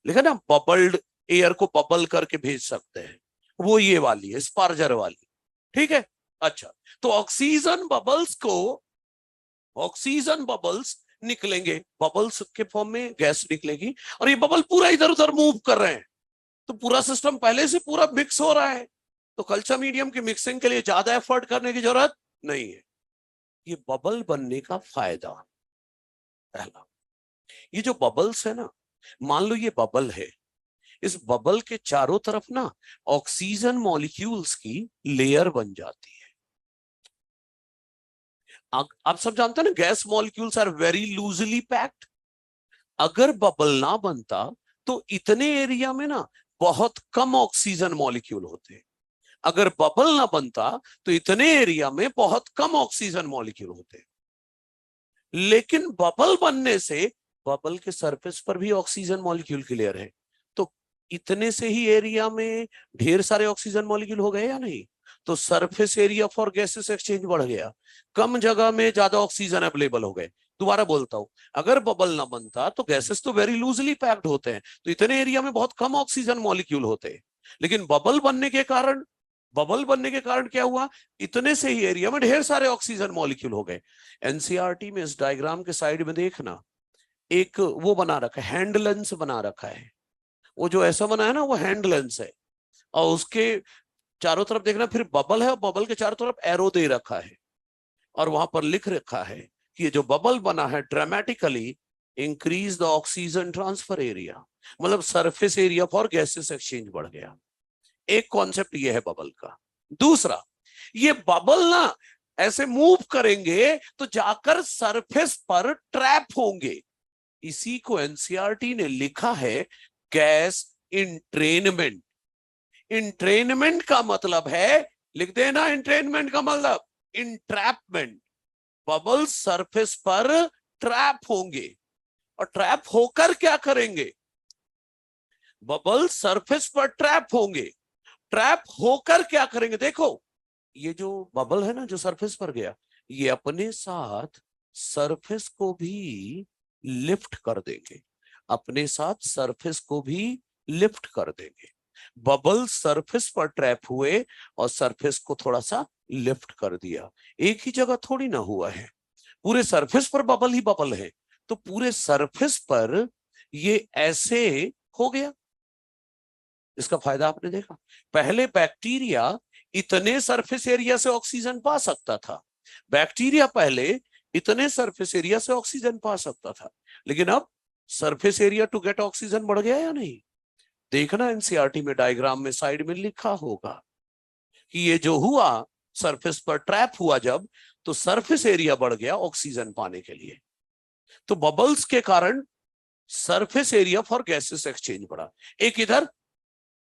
लिखा ना बबल्ड एयर को बबल करके भेज सकते हैं, वो ये वाली है स्पार्जर वाली। ठीक है। अच्छा, तो ऑक्सीजन बबल्स निकलेंगे, बबल्स के फॉर्म में गैस निकलेगी, और ये बबल पूरा इधर उधर मूव कर रहे हैं, तो पूरा सिस्टम पहले से पूरा मिक्स हो रहा है। तो कल्चर मीडियम की मिक्सिंग के लिए ज्यादा एफर्ट करने की जरूरत नहीं है। ये बबल बनने का फायदा पहला, ये जो बबल्स है ना, मान लो ये बबल है, इस बबल के चारों तरफ ना ऑक्सीजन मॉलिक्यूल्स की लेयर बन जाती है। आप सब जानते हैं ना, gas molecules are very loosely packed. अगर बबल ना बनता तो इतने एरिया में ना बहुत कम ऑक्सीजन मॉलिक्यूल होते, अगर बबल ना बनता तो इतने एरिया में बहुत कम ऑक्सीजन मॉलिक्यूल होते, लेकिन बबल बनने से बबल के सरफेस पर भी ऑक्सीजन मॉलिक्यूल की लेयर है, तो इतने से ही एरिया में ढेर सारे ऑक्सीजन मॉलिक्यूल हो गए या नहीं? तो surface area for gases exchange बढ़ गया, कम जगह में ज्यादा ऑक्सीजन अवेलेबल हो गए। दोबारा बोलता हूं, अगर बबल ना बनता तो गैसेस तो वेरी लूजली पैक्ड होते हैं, तो इतने एरिया में बहुत कम ऑक्सीजन मॉलिक्यूल होते, लेकिन बबल बनने के कारण क्या हुआ, इतने से ही एरिया में ढेर सारे ऑक्सीजन मॉलिक्यूल हो गए। एनसीईआरटी में इस डायग्राम के साइड में देखना, एक वो बना रखा है, हैंड लेंस बना रखा है, वो जो ऐसा बना है ना वो हैंड लेंस है, और उसके चारों तरफ देखना फिर बबल है, और बबल के चारों तरफ एरो दे रखा है, और वहां पर लिख रखा है कि ये जो बबल बना है dramatically increase the oxygen transfer area, मतलब surface area for gases exchange बढ़ गया। एक कॉन्सेप्ट ये है बबल का। दूसरा, ये बबल ना ऐसे मूव करेंगे तो जाकर सरफेस पर ट्रैप होंगे, इसी को एनसीईआरटी ने लिखा है गैस इंट्रेनमेंट। इंट्रेनमेंट का मतलब है, लिख देना, इंट्रेनमेंट का मतलब इंट्रैपमेंट। बबल सरफेस पर ट्रैप होंगे, और ट्रैप होकर क्या करेंगे, बबल सरफेस पर ट्रैप होंगे, ट्रैप होकर क्या करेंगे, देखो ये जो बबल है ना जो सरफेस पर गया, ये अपने साथ सरफेस को भी लिफ्ट कर देंगे, अपने साथ सरफेस को भी लिफ्ट कर देंगे। बबल सरफेस पर ट्रैप हुए और सरफेस को थोड़ा सा लिफ्ट कर दिया, एक ही जगह थोड़ी ना हुआ है, पूरे सरफेस पर बबल ही बबल है, तो पूरे सरफेस पर ये ऐसे हो गया। इसका फायदा आपने देखा, पहले बैक्टीरिया इतने सरफेस एरिया से ऑक्सीजन पा सकता था, बैक्टीरिया पहले इतने सरफेस एरिया से ऑक्सीजन पा सकता था, लेकिन अब surface area to get oxygen बढ़ गया या नहीं? देखना एनसीईआरटी में डायग्राम में साइड में लिखा होगा कि ये जो हुआ, सरफेस पर ट्रैप हुआ जब, तो सरफेस एरिया बढ़ गया ऑक्सीजन पाने के लिए, तो बबल्स के कारण surface area for gases exchange बढ़ा। एक इधर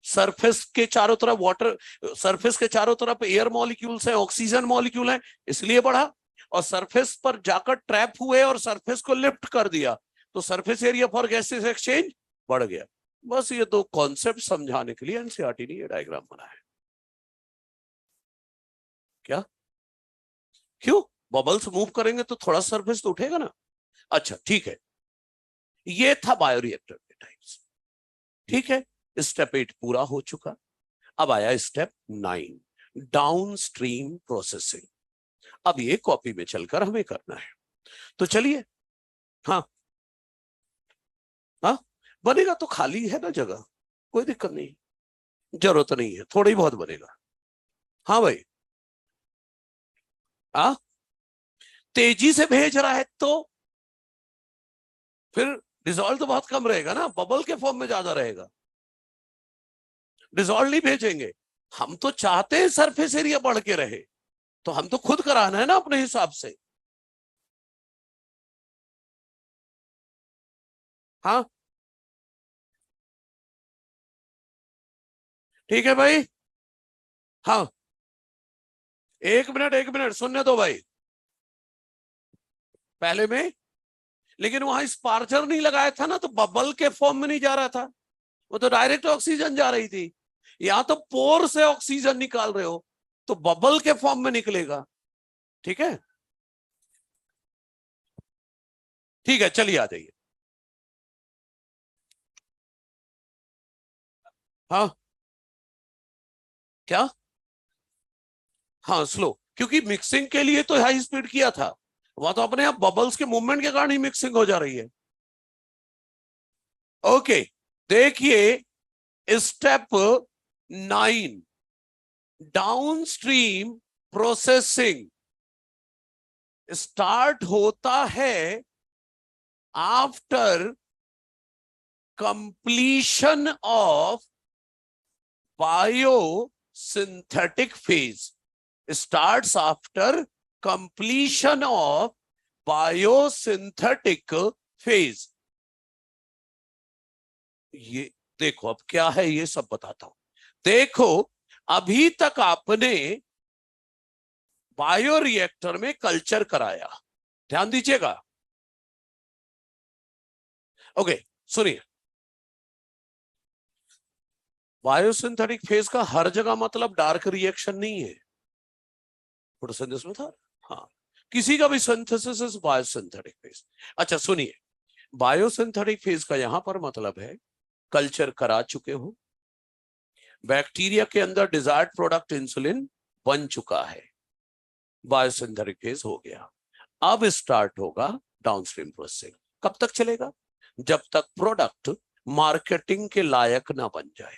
सरफेस के चारों तरफ वाटर, सरफेस के चारों तरफ एयर मॉलिक्यूल्स हैं, ऑक्सीजन मॉलिक्यूल हैं, इसलिए बढ़ा, और सरफेस पर जाकर ट्रैप हुए और सरफेस को लिफ्ट कर दिया, तो surface area for gases exchange बढ़ गया। बस ये दो कॉन्सेप्ट समझाने के लिए एनसीईआरटी ने ये डायग्राम बनाया है। क्या, क्यों, बबल्स मूव करेंगे तो थोड़ा सरफेस तो उठेगा ना। अच्छा ठीक है, ये था बायोरिएक्टर के टाइप्स। ठीक है, स्टेप 8 पूरा हो चुका, अब आया स्टेप 9, डाउन स्ट्रीम प्रोसेसिंग। अब ये कॉपी में चलकर हमें करना है, तो चलिए। हाँ हाँ, बनेगा तो खाली है ना जगह, कोई दिक्कत नहीं, जरूरत नहीं है, थोड़ा ही बहुत बनेगा। हाँ भाई, हाँ, तेजी से भेज रहा है तो फिर डिसॉल्व तो बहुत कम रहेगा ना, बबल के फॉर्म में ज्यादा रहेगा, डिसॉल्व नहीं भेजेंगे। हम तो चाहते हैं सरफेस एरिया बढ़ के रहे, तो हम तो खुद कराना है ना अपने हिसाब से। हाँ ठीक है भाई। हाँ, एक मिनट सुनने दो भाई, पहले में, लेकिन वहां स्पार्जर नहीं लगाया था ना, तो बबल के फॉर्म में नहीं जा रहा था, वो तो डायरेक्ट ऑक्सीजन जा रही थी। यहां तो पोर से ऑक्सीजन निकाल रहे हो, तो बबल के फॉर्म में निकलेगा। ठीक है, ठीक है, चलिए आ जाइए। हाँ, क्या, हाँ स्लो, क्योंकि मिक्सिंग के लिए तो हाई स्पीड किया था, वहां तो अपने आप बबल्स के मूवमेंट के कारण ही मिक्सिंग हो जा रही है। ओके, देखिए स्टेप 9, डाउनस्ट्रीम प्रोसेसिंग स्टार्ट होता है after completion of biosynthetic phase, starts after completion of biosynthetic phase। ये देखो अब क्या है, ये सब बताता हूं। देखो, अभी तक आपने बायोरिएक्टर में कल्चर कराया, ध्यान दीजिएगा। ओके, सुनिए, बायोसिंथेटिक फेज का हर जगह मतलब डार्क रिएक्शन नहीं है, फोटोसिंथेसिस में था। हाँ, किसी का भी सिंथेसिस इज बायोसिंथेटिक फेज। अच्छा सुनिए, बायोसिंथेटिक फेज का यहां पर मतलब है कल्चर करा चुके हो, बैक्टीरिया के अंदर डिजायर्ड प्रोडक्ट इंसुलिन बन चुका है, बायोसिंथेटिक फेज हो गया। अब स्टार्ट होगा डाउनस्ट्रीम प्रोसेसिंग। कब तक चलेगा? जब तक प्रोडक्ट मार्केटिंग के लायक ना बन जाए।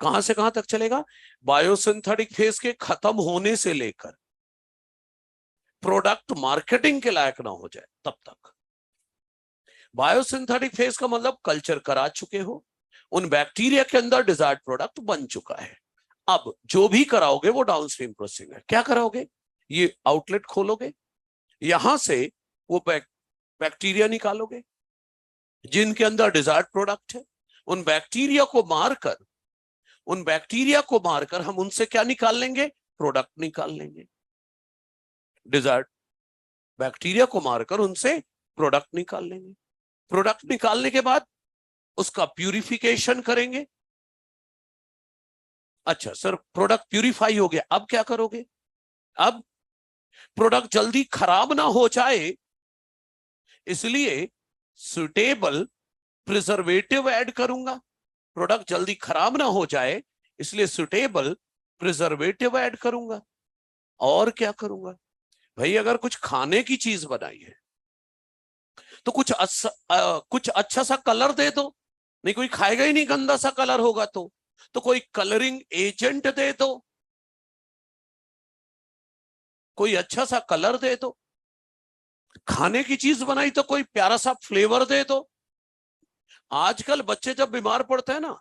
कहां से कहां तक चलेगा? बायोसिंथेटिक फेज के खत्म होने से लेकर प्रोडक्ट मार्केटिंग के लायक ना हो जाए तब तक। बायोसिंथेटिक फेज का मतलब कल्चर करा चुके हो, उन बैक्टीरिया के अंदर डिजायर्ड प्रोडक्ट बन चुका है। अब जो भी कराओगे वो डाउनस्ट्रीम प्रोसेसिंग है। क्या कराओगे? ये आउटलेट खोलोगे, यहां से वो बैक्टीरिया निकालोगे जिनके अंदर डिजायर्ड प्रोडक्ट है। उन बैक्टीरिया को मारकर हम उनसे क्या निकाल लेंगे? प्रोडक्ट निकाल लेंगे। डिजायर्ड बैक्टीरिया को मारकर उनसे प्रोडक्ट निकाल लेंगे। प्रोडक्ट निकालने के बाद उसका प्यूरिफिकेशन करेंगे। अच्छा सर, प्रोडक्ट प्यूरिफाई हो गया, अब क्या करोगे? अब प्रोडक्ट जल्दी खराब ना हो जाए इसलिए सुटेबल प्रिजर्वेटिव ऐड करूंगा। प्रोडक्ट जल्दी खराब ना हो जाए इसलिए सुटेबल प्रिजर्वेटिव ऐड करूंगा। और क्या करूंगा? भाई अगर कुछ खाने की चीज बनाई है तो कुछ अच्छा सा कलर दे दो। नहीं, कोई खाएगा ही नहीं, गंदा सा कलर होगा तो कोई कलरिंग एजेंट दे दो, कोई अच्छा सा कलर दे दो। खाने की चीज बनाई तो कोई प्यारा सा फ्लेवर दे दो। आजकल बच्चे जब बीमार पड़ते हैं ना,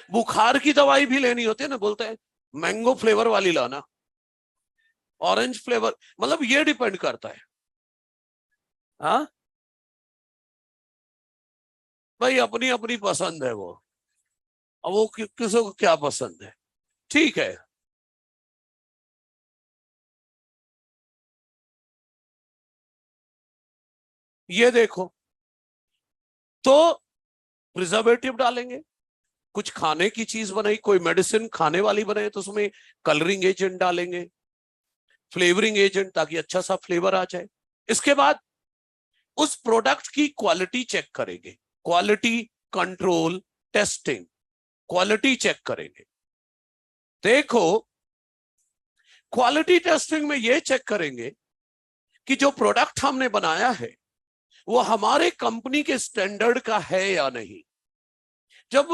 बुखार की दवाई भी लेनी होती है ना, बोलते हैं मैंगो फ्लेवर वाली लाना, ऑरेंज फ्लेवर, मतलब ये डिपेंड करता है। हाँ भाई, अपनी अपनी पसंद है वो। अब वो किसी को क्या पसंद है, ठीक है। ये देखो, तो प्रिजर्वेटिव डालेंगे। कुछ खाने की चीज बनाई, कोई मेडिसिन खाने वाली बनाई तो उसमें कलरिंग एजेंट डालेंगे, फ्लेवरिंग एजेंट, ताकि अच्छा सा फ्लेवर आ जाए। इसके बाद उस प्रोडक्ट की क्वालिटी चेक करेंगे, quality control testing, quality check करेंगे। देखो, क्वालिटी टेस्टिंग में यह चेक करेंगे कि जो प्रोडक्ट हमने बनाया है वो हमारे कंपनी के स्टैंडर्ड का है या नहीं। जब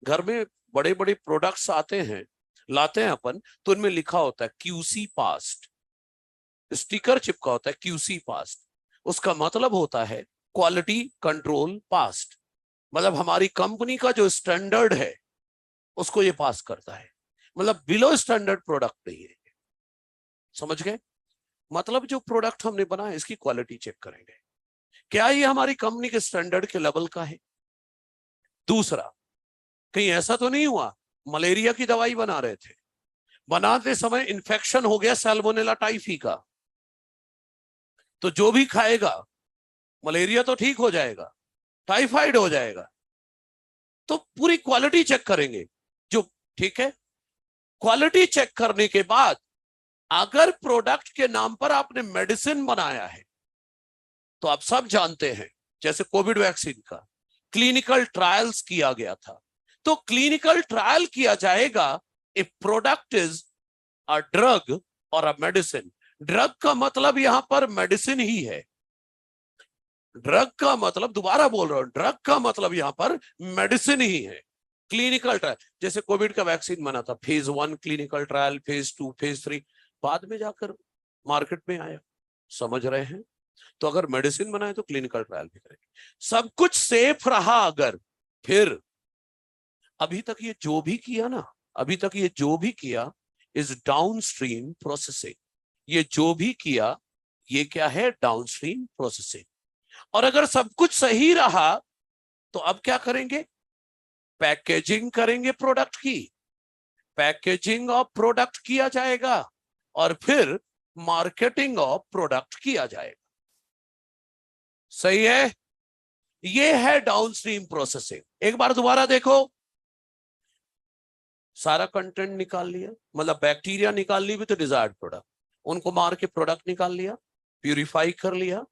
घर में बड़े बड़े प्रोडक्ट्स आते हैं, लाते हैं अपन, तो उनमें लिखा होता है क्यूसी पास्ट, स्टिकर चिपका होता है क्यूसी पास्ट। उसका मतलब होता है क्वालिटी कंट्रोल पास्ट, मतलब हमारी कंपनी का जो स्टैंडर्ड है उसको ये पास करता है। मतलब बिलो स्टैंडर्ड प्रोडक्ट नहीं है। समझ गए? मतलब जो प्रोडक्ट हमने बनाया इसकी क्वालिटी चेक करेंगे, क्या ये हमारी कंपनी के स्टैंडर्ड के लेवल का है। दूसरा, कहीं ऐसा तो नहीं हुआ मलेरिया की दवाई बना रहे थे, बनाते समय इन्फेक्शन हो गया सैल्मोनेला टाइफी का, तो जो भी खाएगा मलेरिया तो ठीक हो जाएगा, टाइफाइड हो जाएगा। तो पूरी क्वालिटी चेक करेंगे जो, ठीक है। क्वालिटी चेक करने के बाद अगर प्रोडक्ट के नाम पर आपने मेडिसिन बनाया है, तो आप सब जानते हैं जैसे कोविड वैक्सीन का क्लिनिकल ट्रायल्स किया गया था, तो क्लिनिकल ट्रायल किया जाएगा if product is a drug और अ मेडिसिन। ड्रग का मतलब यहां पर मेडिसिन ही है। ड्रग का मतलब, दोबारा बोल रहा हूं, ड्रग का मतलब यहां पर मेडिसिन ही है। क्लिनिकल ट्रायल, जैसे कोविड का वैक्सीन बना था, phase 1 clinical trial, phase 2, phase 3, बाद में जाकर मार्केट में आया। समझ रहे हैं? तो अगर मेडिसिन बनाए तो क्लिनिकल ट्रायल भी करेंगे। सब कुछ सेफ रहा अगर, फिर अभी तक ये जो भी किया ना, अभी तक ये जो भी किया इज डाउनस्ट्रीम प्रोसेसिंग। ये जो भी किया ये क्या है? Downstream processing. और अगर सब कुछ सही रहा तो अब क्या करेंगे? पैकेजिंग करेंगे प्रोडक्ट की। पैकेजिंग ऑफ प्रोडक्ट किया जाएगा और फिर मार्केटिंग ऑफ प्रोडक्ट किया जाएगा। सही है? ये है डाउनस्ट्रीम प्रोसेसिंग। एक बार दोबारा देखो, सारा कंटेंट निकाल लिया, मतलब बैक्टीरिया निकाल ली विद डिजायर्ड प्रोडक्ट, उनको मार के प्रोडक्ट निकाल लिया, प्यूरिफाई कर लिया,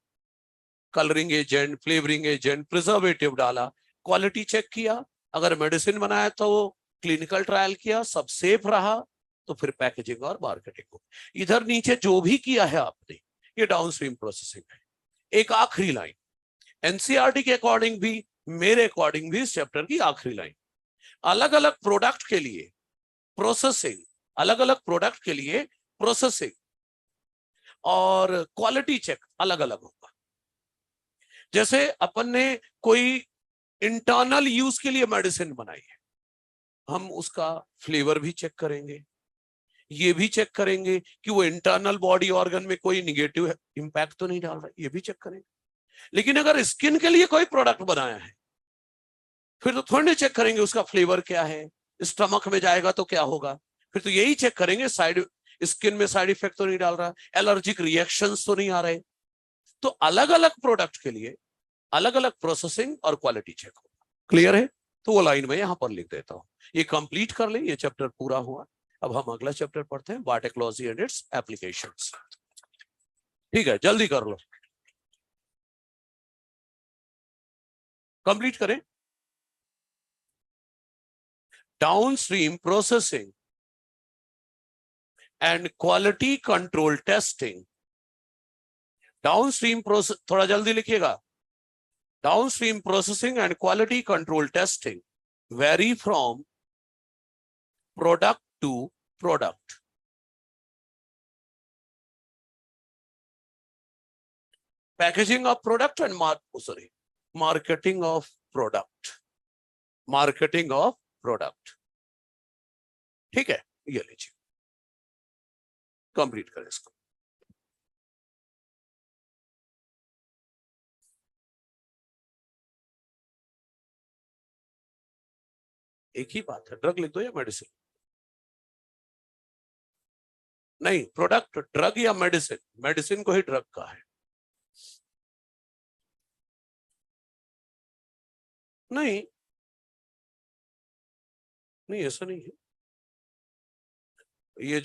colouring agent, flavouring agent, preservative डाला, क्वालिटी चेक किया, अगर मेडिसिन बनाया तो क्लिनिकल ट्रायल किया, सब सेफ रहा तो फिर पैकेजिंग और मार्केटिंग को। इधर नीचे जो भी किया है आपने, ये डाउनस्ट्रीम प्रोसेसिंग है। एक आखिरी लाइन, एनसीईआरटी के अकॉर्डिंग भी, मेरे अकॉर्डिंग भी, इस चैप्टर की आखिरी लाइन, अलग अलग प्रोडक्ट के लिए प्रोसेसिंग, अलग अलग प्रोडक्ट के लिए प्रोसेसिंग और क्वालिटी चेक अलग अलग होगा। जैसे अपन ने कोई इंटरनल यूज के लिए मेडिसिन बनाई है, हम उसका फ्लेवर भी चेक करेंगे, ये भी चेक करेंगे कि वो इंटरनल बॉडी ऑर्गन में कोई निगेटिव इंपैक्ट तो नहीं डाल रहा, ये भी चेक करेंगे। लेकिन अगर स्किन के लिए कोई प्रोडक्ट बनाया है, फिर तो थोड़ी चेक करेंगे उसका फ्लेवर क्या है, स्टमक में जाएगा तो क्या होगा, फिर तो यही चेक करेंगे साइड, स्किन में साइड इफेक्ट तो नहीं डाल रहा, एलर्जिक रिएक्शंस तो नहीं आ रहे। तो अलग अलग प्रोडक्ट के लिए अलग अलग प्रोसेसिंग और क्वालिटी चेक होगा। क्लियर है? तो वो लाइन में यहां पर लिख देता हूं। ये कंप्लीट कर ले, ये चैप्टर पूरा हुआ। अब हम अगला चैप्टर पढ़ते हैं, बायोटेक्नोलॉजी एंड इट्स एप्लीकेशंस। ठीक है, जल्दी कर लो, कंप्लीट करें। Downstream processing and quality control testing. Downstream process, थोड़ा जल्दी लिखिएगा। Downstream processing and quality control testing vary from product to product. Packaging of product and marketing of product. Marketing of product. ठीक है, ये लीजिए, कंप्लीट करें इसको। एक ही बात है, ड्रग लिख दो या मेडिसिन? नहीं, प्रोडक्ट ड्रग या मेडिसिन, मेडिसिन को ही ड्रग का है। नहीं नहीं, ऐसा नहीं है। ये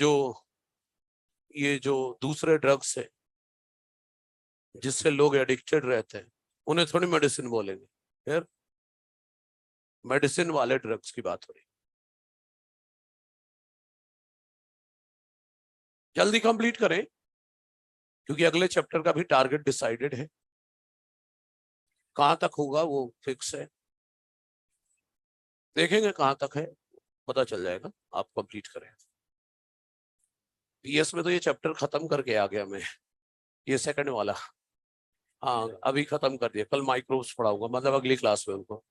जो दूसरे ड्रग्स है जिससे लोग एडिक्टेड रहते हैं, उन्हें थोड़ी मेडिसिन बोलेंगे, यार मेडिसिन वाले ड्रग्स की बात हो रही। जल्दी कंप्लीट करें क्योंकि अगले चैप्टर का भी टारगेट डिसाइडेड है, कहां तक होगा वो फिक्स है, देखेंगे कहां तक है, पता चल जाएगा। आप कंप्लीट करें। पीएस में तो ये चैप्टर खत्म करके आ गया मैं, ये सेकंड वाला। हाँ, अभी खत्म कर दिया, कल माइक्रोब्स पढ़ाऊंगा, मतलब अगली क्लास में उनको।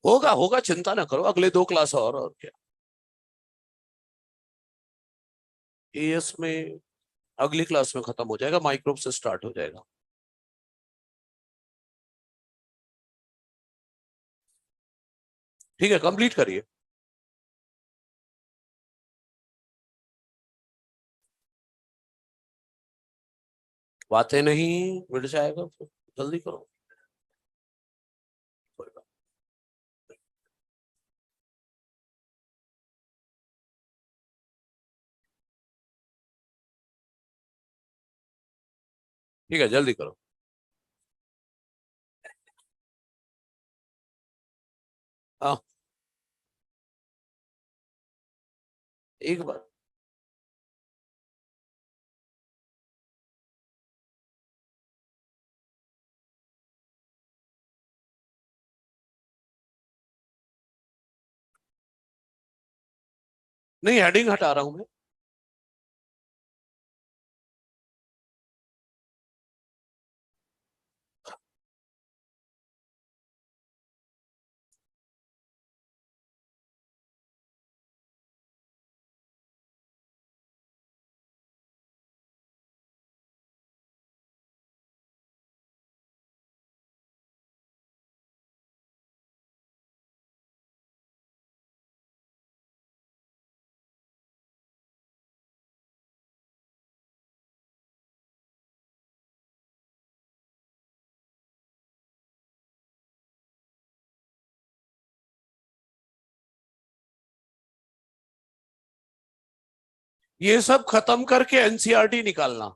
होगा होगा, चिंता ना करो, अगले 2 क्लास और क्या। एएस में अगली क्लास में खत्म हो जाएगा, माइक्रोब से स्टार्ट हो जाएगा। ठीक है, कंप्लीट करिए। बातें नहीं मिट जाएगा, तो जल्दी करो। कोई बात। ठीक है, जल्दी करो। हाँ, एक बार नहीं, हेडिंग हटा रहा हूं मैं। ये सब खत्म करके एनसीईआरटी निकालना,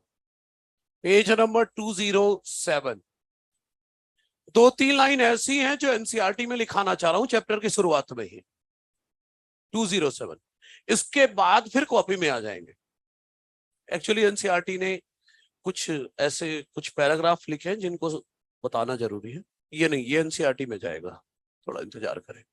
पेज नंबर 207। दो तीन लाइन ऐसी हैं जो एनसीईआरटी में लिखाना चाह रहा हूं चैप्टर की शुरुआत में ही, 207। इसके बाद फिर कॉपी में आ जाएंगे। एक्चुअली एनसीईआरटी ने कुछ ऐसे कुछ पैराग्राफ लिखे हैं जिनको बताना जरूरी है। ये नहीं, ये एनसीईआरटी में जाएगा, थोड़ा इंतजार करें।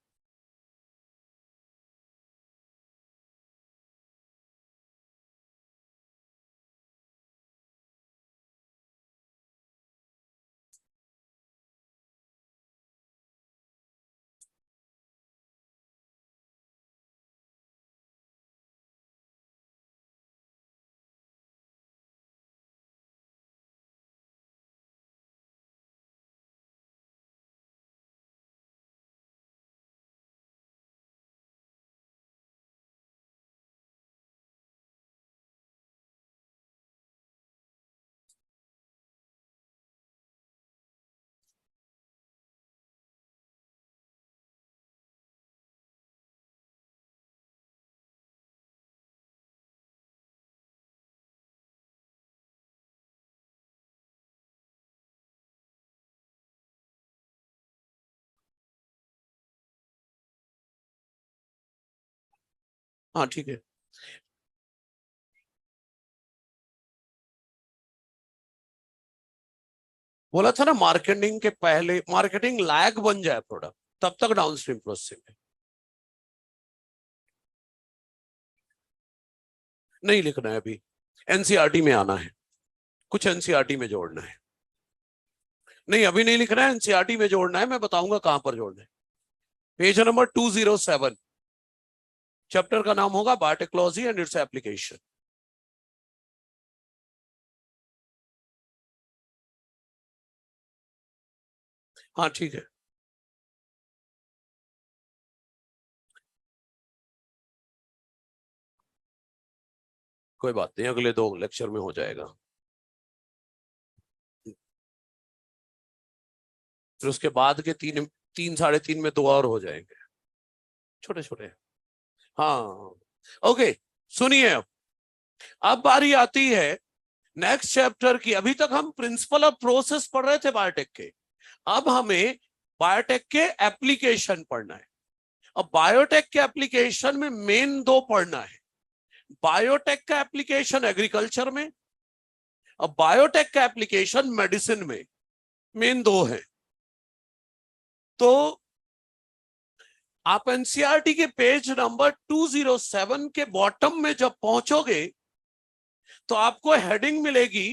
हाँ ठीक है। बोला था ना, मार्केटिंग के पहले, मार्केटिंग लायक बन जाए प्रोडक्ट, तब तक डाउनस्ट्रीम प्रोसेसिंग है। नहीं लिखना है अभी, एनसीईआरटी में आना है, कुछ एनसीईआरटी में जोड़ना है। नहीं अभी नहीं लिखना है, एनसीईआरटी में जोड़ना है, मैं बताऊंगा कहां पर जोड़ना है। पेज नंबर 207, चैप्टर का नाम होगा बायोटेक्नोलॉजी एंड इट्स एप्लीकेशन। हाँ ठीक है, कोई बात नहीं, अगले 2 लेक्चर में हो जाएगा। फिर उसके बाद के 3 साढ़े 3 में 2 और हो जाएंगे, छोटे छोटे। हाँ ओके, सुनिए अब बारी आती है नेक्स्ट चैप्टर की। अभी तक हम प्रिंसिपल ऑफ प्रोसेस पढ़ रहे थे बायोटेक के, अब हमें बायोटेक के एप्लीकेशन पढ़ना है। अब बायोटेक के एप्लीकेशन में मेन 2 पढ़ना है। बायोटेक का एप्लीकेशन एग्रीकल्चर में, अब बायोटेक का एप्लीकेशन मेडिसिन में, मेन 2 है। तो आप एनसीईआरटी के पेज नंबर 207 के बॉटम में जब पहुंचोगे तो आपको हेडिंग मिलेगी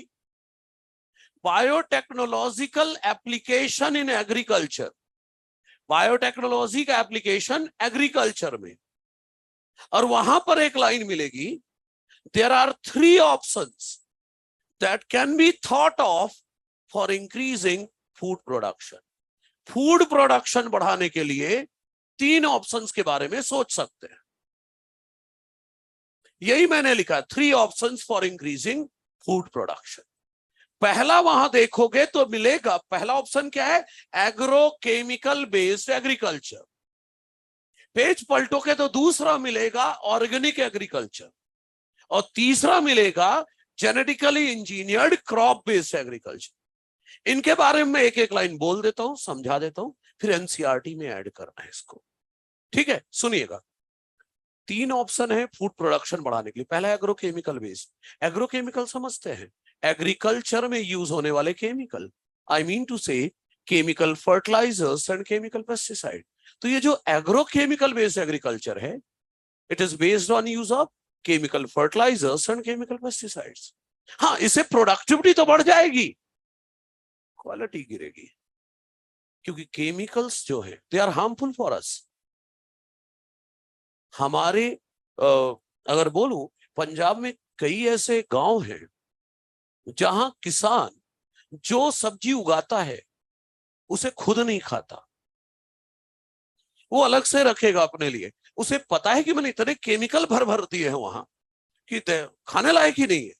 biotechnological application in agriculture. Biotechnology का एप्लीकेशन एग्रीकल्चर में, और वहां पर एक लाइन मिलेगी, there are 3 options that can be thought of for increasing food production. Food production बढ़ाने के लिए 3 ऑप्शंस के बारे में सोच सकते हैं। यही मैंने लिखा, 3 options for increasing food production. पहला वहां देखोगे तो मिलेगा, पहला ऑप्शन क्या है, agro chemical based agriculture. Page पलटोगे तो दूसरा मिलेगा ऑर्गेनिक एग्रीकल्चर, और तीसरा मिलेगा genetically engineered crop based agriculture. इनके बारे में एक एक लाइन बोल देता हूं, समझा देता हूं, फिर एनसीईआरटी में ऐड करना है इसको। ठीक है, सुनिएगा। 3 ऑप्शन है फूड प्रोडक्शन बढ़ाने के लिए। पहला एग्रोकेमिकल बेस्ड। एग्रोकेमिकल समझते हैं, एग्रीकल्चर में यूज होने वाले chemical, I mean to say chemical fertilisers and chemical pesticide. तो ये जो एग्रोकेमिकल बेस्ड एग्रीकल्चर है, it is based on use of chemical fertilisers and chemical pesticides. हाँ, इससे प्रोडक्टिविटी तो बढ़ जाएगी, क्वालिटी गिरेगी, क्योंकि केमिकल्स जो है they are harmful for us. हमारे अगर बोलूं, पंजाब में कई ऐसे गांव हैं जहां किसान जो सब्जी उगाता है उसे खुद नहीं खाता, वो अलग से रखेगा अपने लिए। उसे पता है कि मैंने इतने केमिकल भर भर दिए हैं वहां कि खाने लायक ही नहीं है।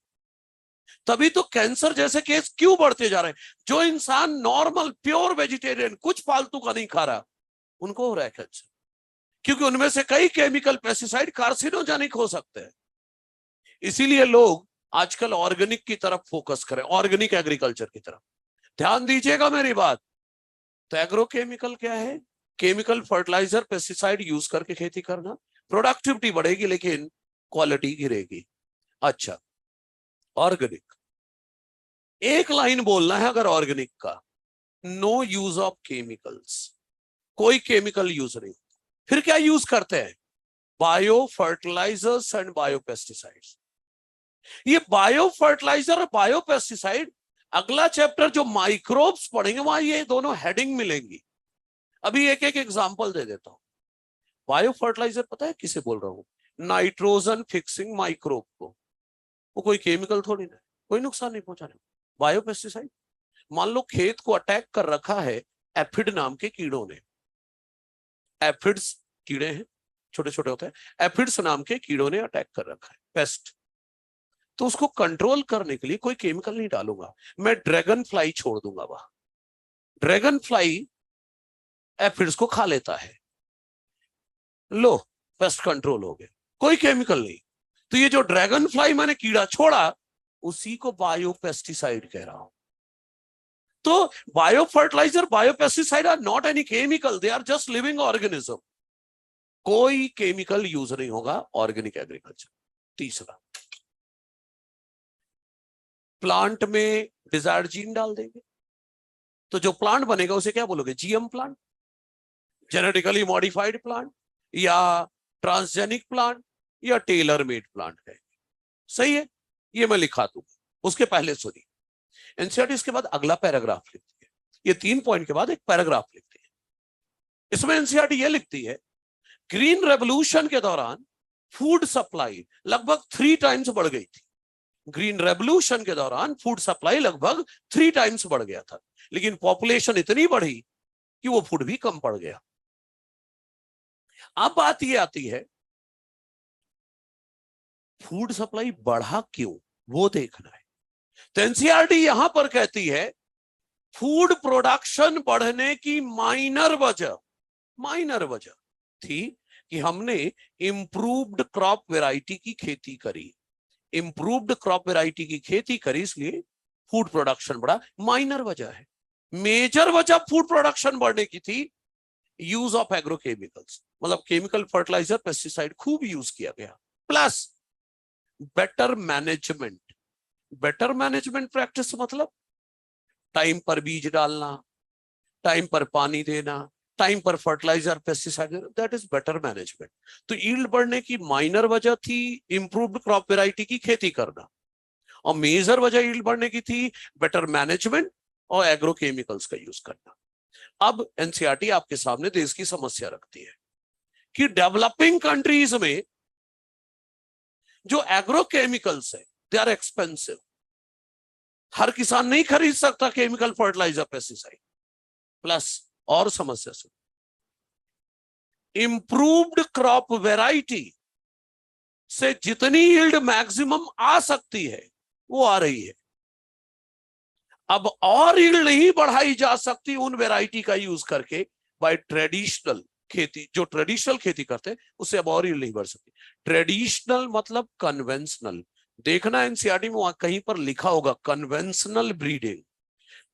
तभी तो कैंसर जैसे केस क्यों बढ़ते जा रहे हैं। जो इंसान नॉर्मल प्योर वेजिटेरियन कुछ फालतू का नहीं खा रहा, उनको हो रहा है कैंसर, क्योंकि उनमें से कई केमिकल पेस्टिसाइड कार्सिनोजेनिक हो सकते हैं। इसीलिए लोग आजकल ऑर्गेनिक की तरफ फोकस करें, ऑर्गेनिक एग्रीकल्चर की तरफ। ध्यान दीजिएगा मेरी बात। तो एग्रोकेमिकल क्या है? केमिकल फर्टिलाइजर पेस्टिसाइड यूज करके खेती करना। प्रोडक्टिविटी बढ़ेगी लेकिन क्वालिटी गिरेगी। अच्छा, ऑर्गेनिक, एक लाइन बोलना है अगर ऑर्गेनिक का, नो यूज ऑफ केमिकल्स, कोई केमिकल यूज नहीं। फिर क्या यूज करते हैं? Bio fertilisers and bio pesticides. ये बायो फर्टिलाइजर और बायो पेस्टिसाइड, अगला चैप्टर जो माइक्रोब्स पढ़ेंगे वहां ये दोनों हेडिंग मिलेंगी। अभी एक एक एग्जांपल दे देता हूं। बायो फर्टिलाइजर पता है किसे बोल रहा हूं? नाइट्रोजन फिक्सिंग माइक्रोब को। वो कोई केमिकल थोड़ी ना, कोई नुकसान नहीं पहुंचाने। बायो पेस्टिसाइड, मान लो खेत को अटैक कर रखा है एफिड नाम के कीड़ों ने। एफिड्स कीड़े हैं, छोटे छोटे होते हैं, एफिड्स नाम के कीड़ों ने अटैक कर रखा है, पेस्ट। तो उसको कंट्रोल करने के लिए कोई केमिकल नहीं डालूंगा, मैं ड्रैगन फ्लाई छोड़ दूंगा वहां। ड्रैगन फ्लाई एफिड्स को खा लेता है, लो पेस्ट कंट्रोल हो गया, कोई केमिकल नहीं। तो ये जो ड्रैगन फ्लाई मैंने कीड़ा छोड़ा, उसी को बायो पेस्टिसाइड कह रहा हूं। तो bio fertiliser, bio pesticide are not any chemical, they are just living organism. कोई केमिकल यूज नहीं होगा ऑर्गेनिक एग्रीकल्चर। तीसरा, प्लांट में डिजायर्ड जीन डाल देंगे तो जो प्लांट बनेगा उसे क्या बोलोगे? GM plant, genetically modified plant, या ट्रांसजेनिक प्लांट, या टेलर मेड प्लांट कहेंगे। सही है, ये मैं लिखा दूंगा। उसके पहले सुनिए, एनसीईआरटी इसके बाद अगला पैराग्राफ लिखती है। ये 3 पॉइंट के बाद एक पैराग्राफ लिखती है। इसमें एनसीईआरटी ये लिखती है, ग्रीन रेवोल्यूशन के दौरान फूड सप्लाई लगभग 3 टाइम्स बढ़ गई थी। ग्रीन रेवोल्यूशन के दौरान फूड सप्लाई लगभग 3 टाइम्स बढ़ गया था, लेकिन पॉपुलेशन इतनी बढ़ी कि वो फूड भी कम पड़ गया। अब बात ये आती है, फूड सप्लाई बढ़ा क्यों, वो देखना है। तो एनसीईआरटी यहां पर कहती है, फूड प्रोडक्शन बढ़ने की माइनर वजह थी कि हमने इंप्रूव्ड क्रॉप वैरायटी की खेती करी। इंप्रूव्ड क्रॉप वैरायटी की खेती करी, इसलिए फूड प्रोडक्शन बढ़ा। माइनर वजह है, मेजर वजह फूड प्रोडक्शन बढ़ने की थी यूज ऑफ एग्रोकेमिकल्स, मतलब केमिकल फर्टिलाइजर पेस्टिसाइड खूब यूज किया गया, plus better management. Better management practice मतलब टाइम पर बीज डालना, टाइम पर पानी देना, टाइम पर fertiliser pesticide, that is better management. तो यील्ड बढ़ने की माइनर वजह थी इंप्रूव्ड क्रॉप वैरायटी की खेती करना, और मेजर वजह यील्ड बढ़ने की थी बेटर मैनेजमेंट और एग्रोकेमिकल्स का यूज करना। अब एनसीईआरटी आपके सामने देश की समस्या रखती है कि डेवलपिंग कंट्रीज में जो एग्रोकेमिकल्स है दे आर एक्सपेंसिव। हर किसान नहीं खरीद सकता केमिकल फर्टिलाइजर पेस्टिसाइड। प्लस और समस्या सुन, इंप्रूव्ड क्रॉप वैरायटी से जितनी यील्ड मैक्सिमम आ सकती है वो आ रही है। अब और यील्ड नहीं बढ़ाई जा सकती उन वैरायटी का यूज करके बाय ट्रेडिशनल खेती। जो ट्रेडिशनल खेती करते हैं उससे अब और यील्ड नहीं बढ़ सकती। ट्रेडिशनल मतलब कन्वेंशनल। देखना एनसीईआरटी में वहां कहीं पर लिखा होगा कन्वेंशनल ब्रीडिंग।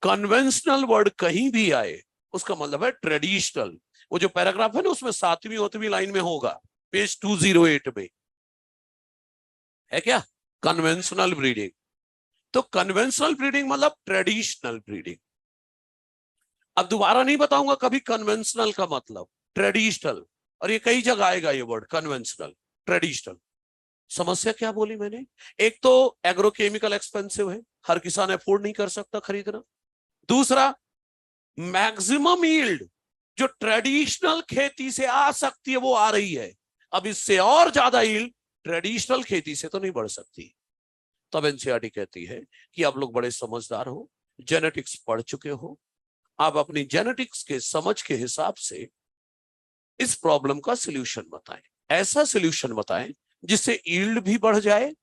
कन्वेंशनल वर्ड कहीं भी आए उसका मतलब है ट्रेडिशनल। वो जो पैराग्राफ है ना उसमें 7वीं 8वीं लाइन में होगा, पेज 208 में है क्या, कन्वेंशनल ब्रीडिंग। तो कन्वेंशनल ब्रीडिंग मतलब ट्रेडिशनल ब्रीडिंग। अब दोबारा नहीं बताऊंगा कभी कन्वेंशनल का मतलब, ट्रेडिशनल। और ये कई जगह आएगा ये वर्ड कन्वेंशनल ट्रेडिशनल। समस्या क्या बोली मैंने? एक तो एग्रोकेमिकल एक्सपेंसिव है, हर किसान अफोर्ड नहीं कर सकता खरीदना। दूसरा, मैक्सिमम यील्ड जो ट्रेडिशनल खेती से आ सकती है वो आ रही है। अब इससे और ज्यादा यील्ड ट्रेडिशनल खेती से तो नहीं बढ़ सकती। तब एनसीईआरटी कहती है कि आप लोग बड़े समझदार हो, जेनेटिक्स पढ़ चुके हो, आप अपनी जेनेटिक्स के समझ के हिसाब से इस प्रॉब्लम का सॉल्यूशन बताएं। ऐसा सॉल्यूशन बताएं जिससे यील्ड भी बढ़ जाए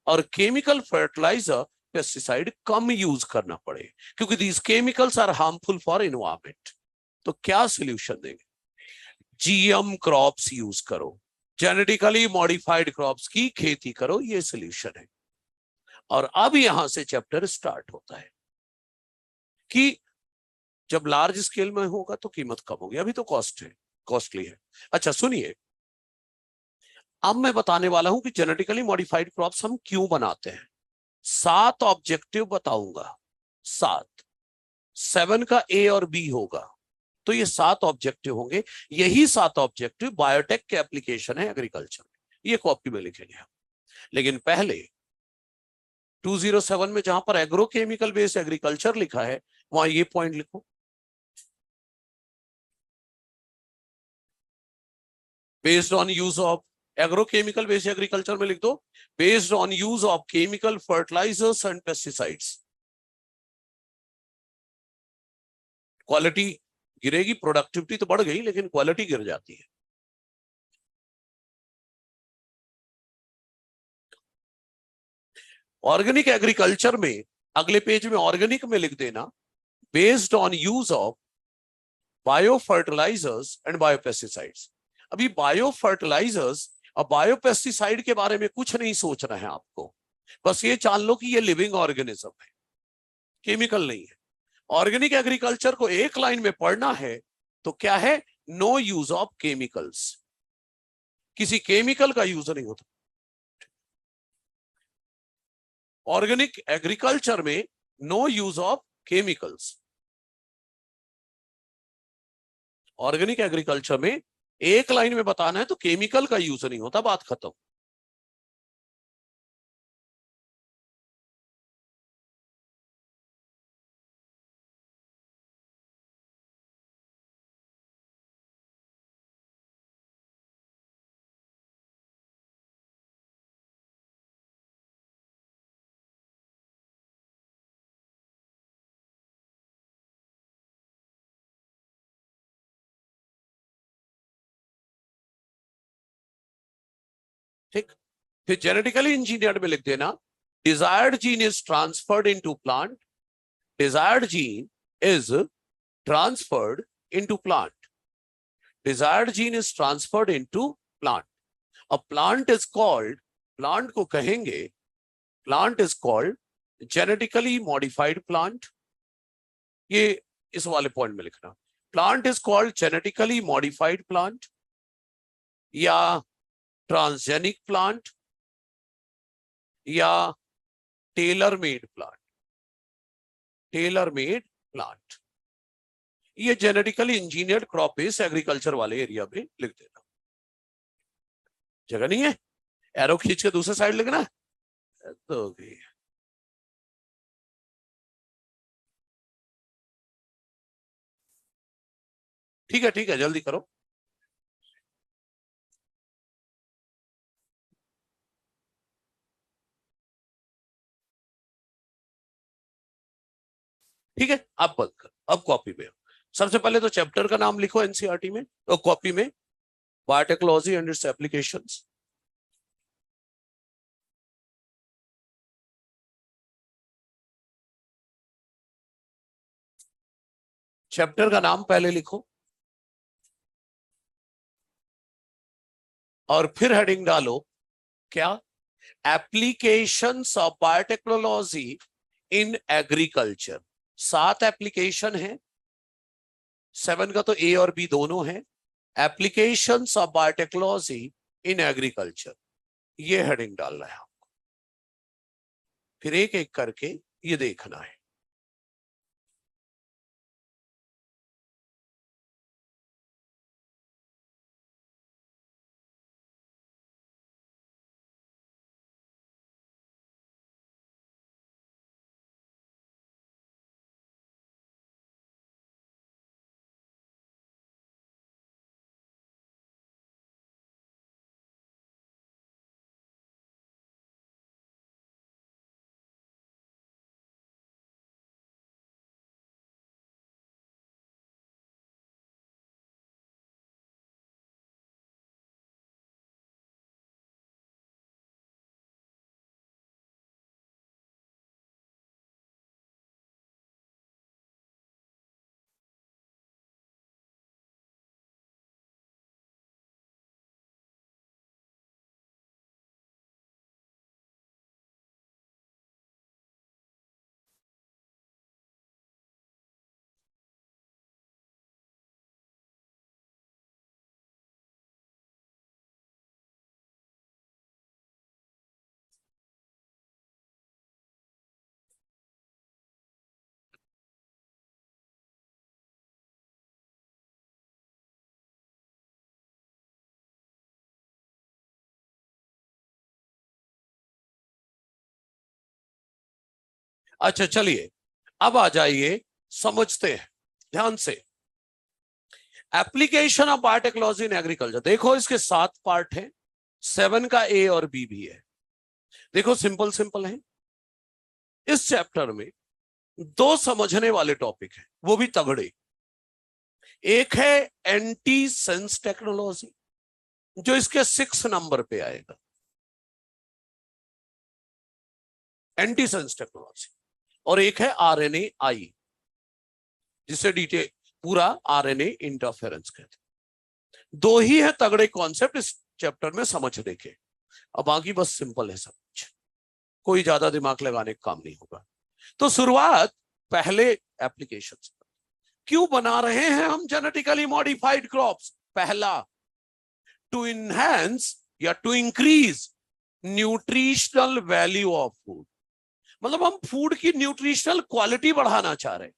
और केमिकल फर्टिलाइजर पेस्टिसाइड कम यूज करना पड़े, क्योंकि these chemicals are harmful for environment. तो क्या सॉल्यूशन देंगे? जीएम क्रॉप्स यूज करो, जेनेटिकली मॉडिफाइड क्रॉप्स की खेती करो, ये सोल्यूशन है। और अब यहां से चैप्टर स्टार्ट होता है कि जब लार्ज स्केल में होगा तो कीमत कम होगी, अभी तो कॉस्ट है, कॉस्टली है। अच्छा सुनिए, अब मैं बताने वाला हूं कि जेनेटिकली मॉडिफाइड क्रॉप्स हम क्यों बनाते हैं। 7 ऑब्जेक्टिव बताऊंगा, 7, 7 का ए और बी होगा, तो ये 7 ऑब्जेक्टिव होंगे। यही 7 ऑब्जेक्टिव बायोटेक के एप्लीकेशन है एग्रीकल्चर में, ये कॉपी में लिखेंगे हम। लेकिन पहले 207 में जहां पर एग्रोकेमिकल बेस्ड एग्रीकल्चर लिखा है, वहां ये पॉइंट लिखो, based on use of agrochemical based agriculture में लिख दो, based on use of chemical fertilisers and pesticides. Quality गिरेगी, प्रोडक्टिविटी तो बढ़ गई लेकिन क्वालिटी गिर जाती है। ऑर्गेनिक एग्रीकल्चर में अगले पेज में ऑर्गेनिक में लिख देना, based on use of bio fertilisers and biopesticides. अभी बायो फर्टिलाइजर्स और बायोपेस्टिसाइड के बारे में कुछ नहीं सोचना है आपको, बस ये जान लो कि ये लिविंग ऑर्गेनिज्म है, केमिकल नहीं है। ऑर्गेनिक एग्रीकल्चर को एक लाइन में पढ़ना है तो क्या है, नो यूज ऑफ केमिकल्स, किसी केमिकल का यूज नहीं होता। ऑर्गेनिक एग्रीकल्चर में no use of chemicals. Organic agriculture में एक लाइन में बताना है तो केमिकल का यूज नहीं होता, बात खत्म। ठीक, फिर जेनेटिकली इंजीनियर्ड में लिख देना, desired gene is transferred into plant, desired gene is transferred into plant, desired gene is transferred into plant. अब प्लांट इज कॉल्ड, प्लांट को कहेंगे, plant is called genetically modified plant. ये इस वाले पॉइंट में लिखना, plant is called genetically modified plant या transgenic plant या tailor made plant, tailor made plant. ये genetically engineered crop based agriculture वाले एरिया में लिख देना। जगह नहीं है, एरो खींच के दूसरे साइड लिखना है तो ठीक है, ठीक है, जल्दी करो। ठीक है, अब बंद कर, अब कॉपी में। सबसे पहले तो चैप्टर का नाम लिखो एनसीईआरटी में, तो कॉपी में, biotechnology and it's applications. Chapter का नाम पहले लिखो और फिर हेडिंग डालो, क्या, applications of biotechnology in agriculture. 7 application है, 7 का तो ए और बी दोनों है, applications of biotechnology in agriculture, ये हेडिंग डालना है आपको। फिर एक एक करके ये देखना है। अच्छा चलिए अब आ जाइए, समझते हैं ध्यान से। Application of biotechnology in agriculture, देखो इसके 7 पार्ट हैं, 7 का ए और बी भी है। देखो सिंपल सिंपल है। इस चैप्टर में 2 समझने वाले टॉपिक हैं, वो भी तगड़े। एक है एंटी सेंस टेक्नोलॉजी, जो इसके 6 नंबर पे आएगा, एंटी सेंस टेक्नोलॉजी। और एक है आरएनए आई, जिसे डिटेल पूरा आरएनए इंटरफेरेंस कहते हैं। 2 ही है तगड़े कॉन्सेप्ट इस चैप्टर में समझने के। अब बाकी बस सिंपल है सब कुछ, कोई ज्यादा दिमाग लगाने का काम नहीं होगा। तो शुरुआत पहले एप्लीकेशन से। क्यों बना रहे हैं हम जेनेटिकली मॉडिफाइड क्रॉप्स? पहला, टू इनहेंस या to increase nutritional value of food, मतलब हम फूड की न्यूट्रिशनल क्वालिटी बढ़ाना चाह रहे हैं।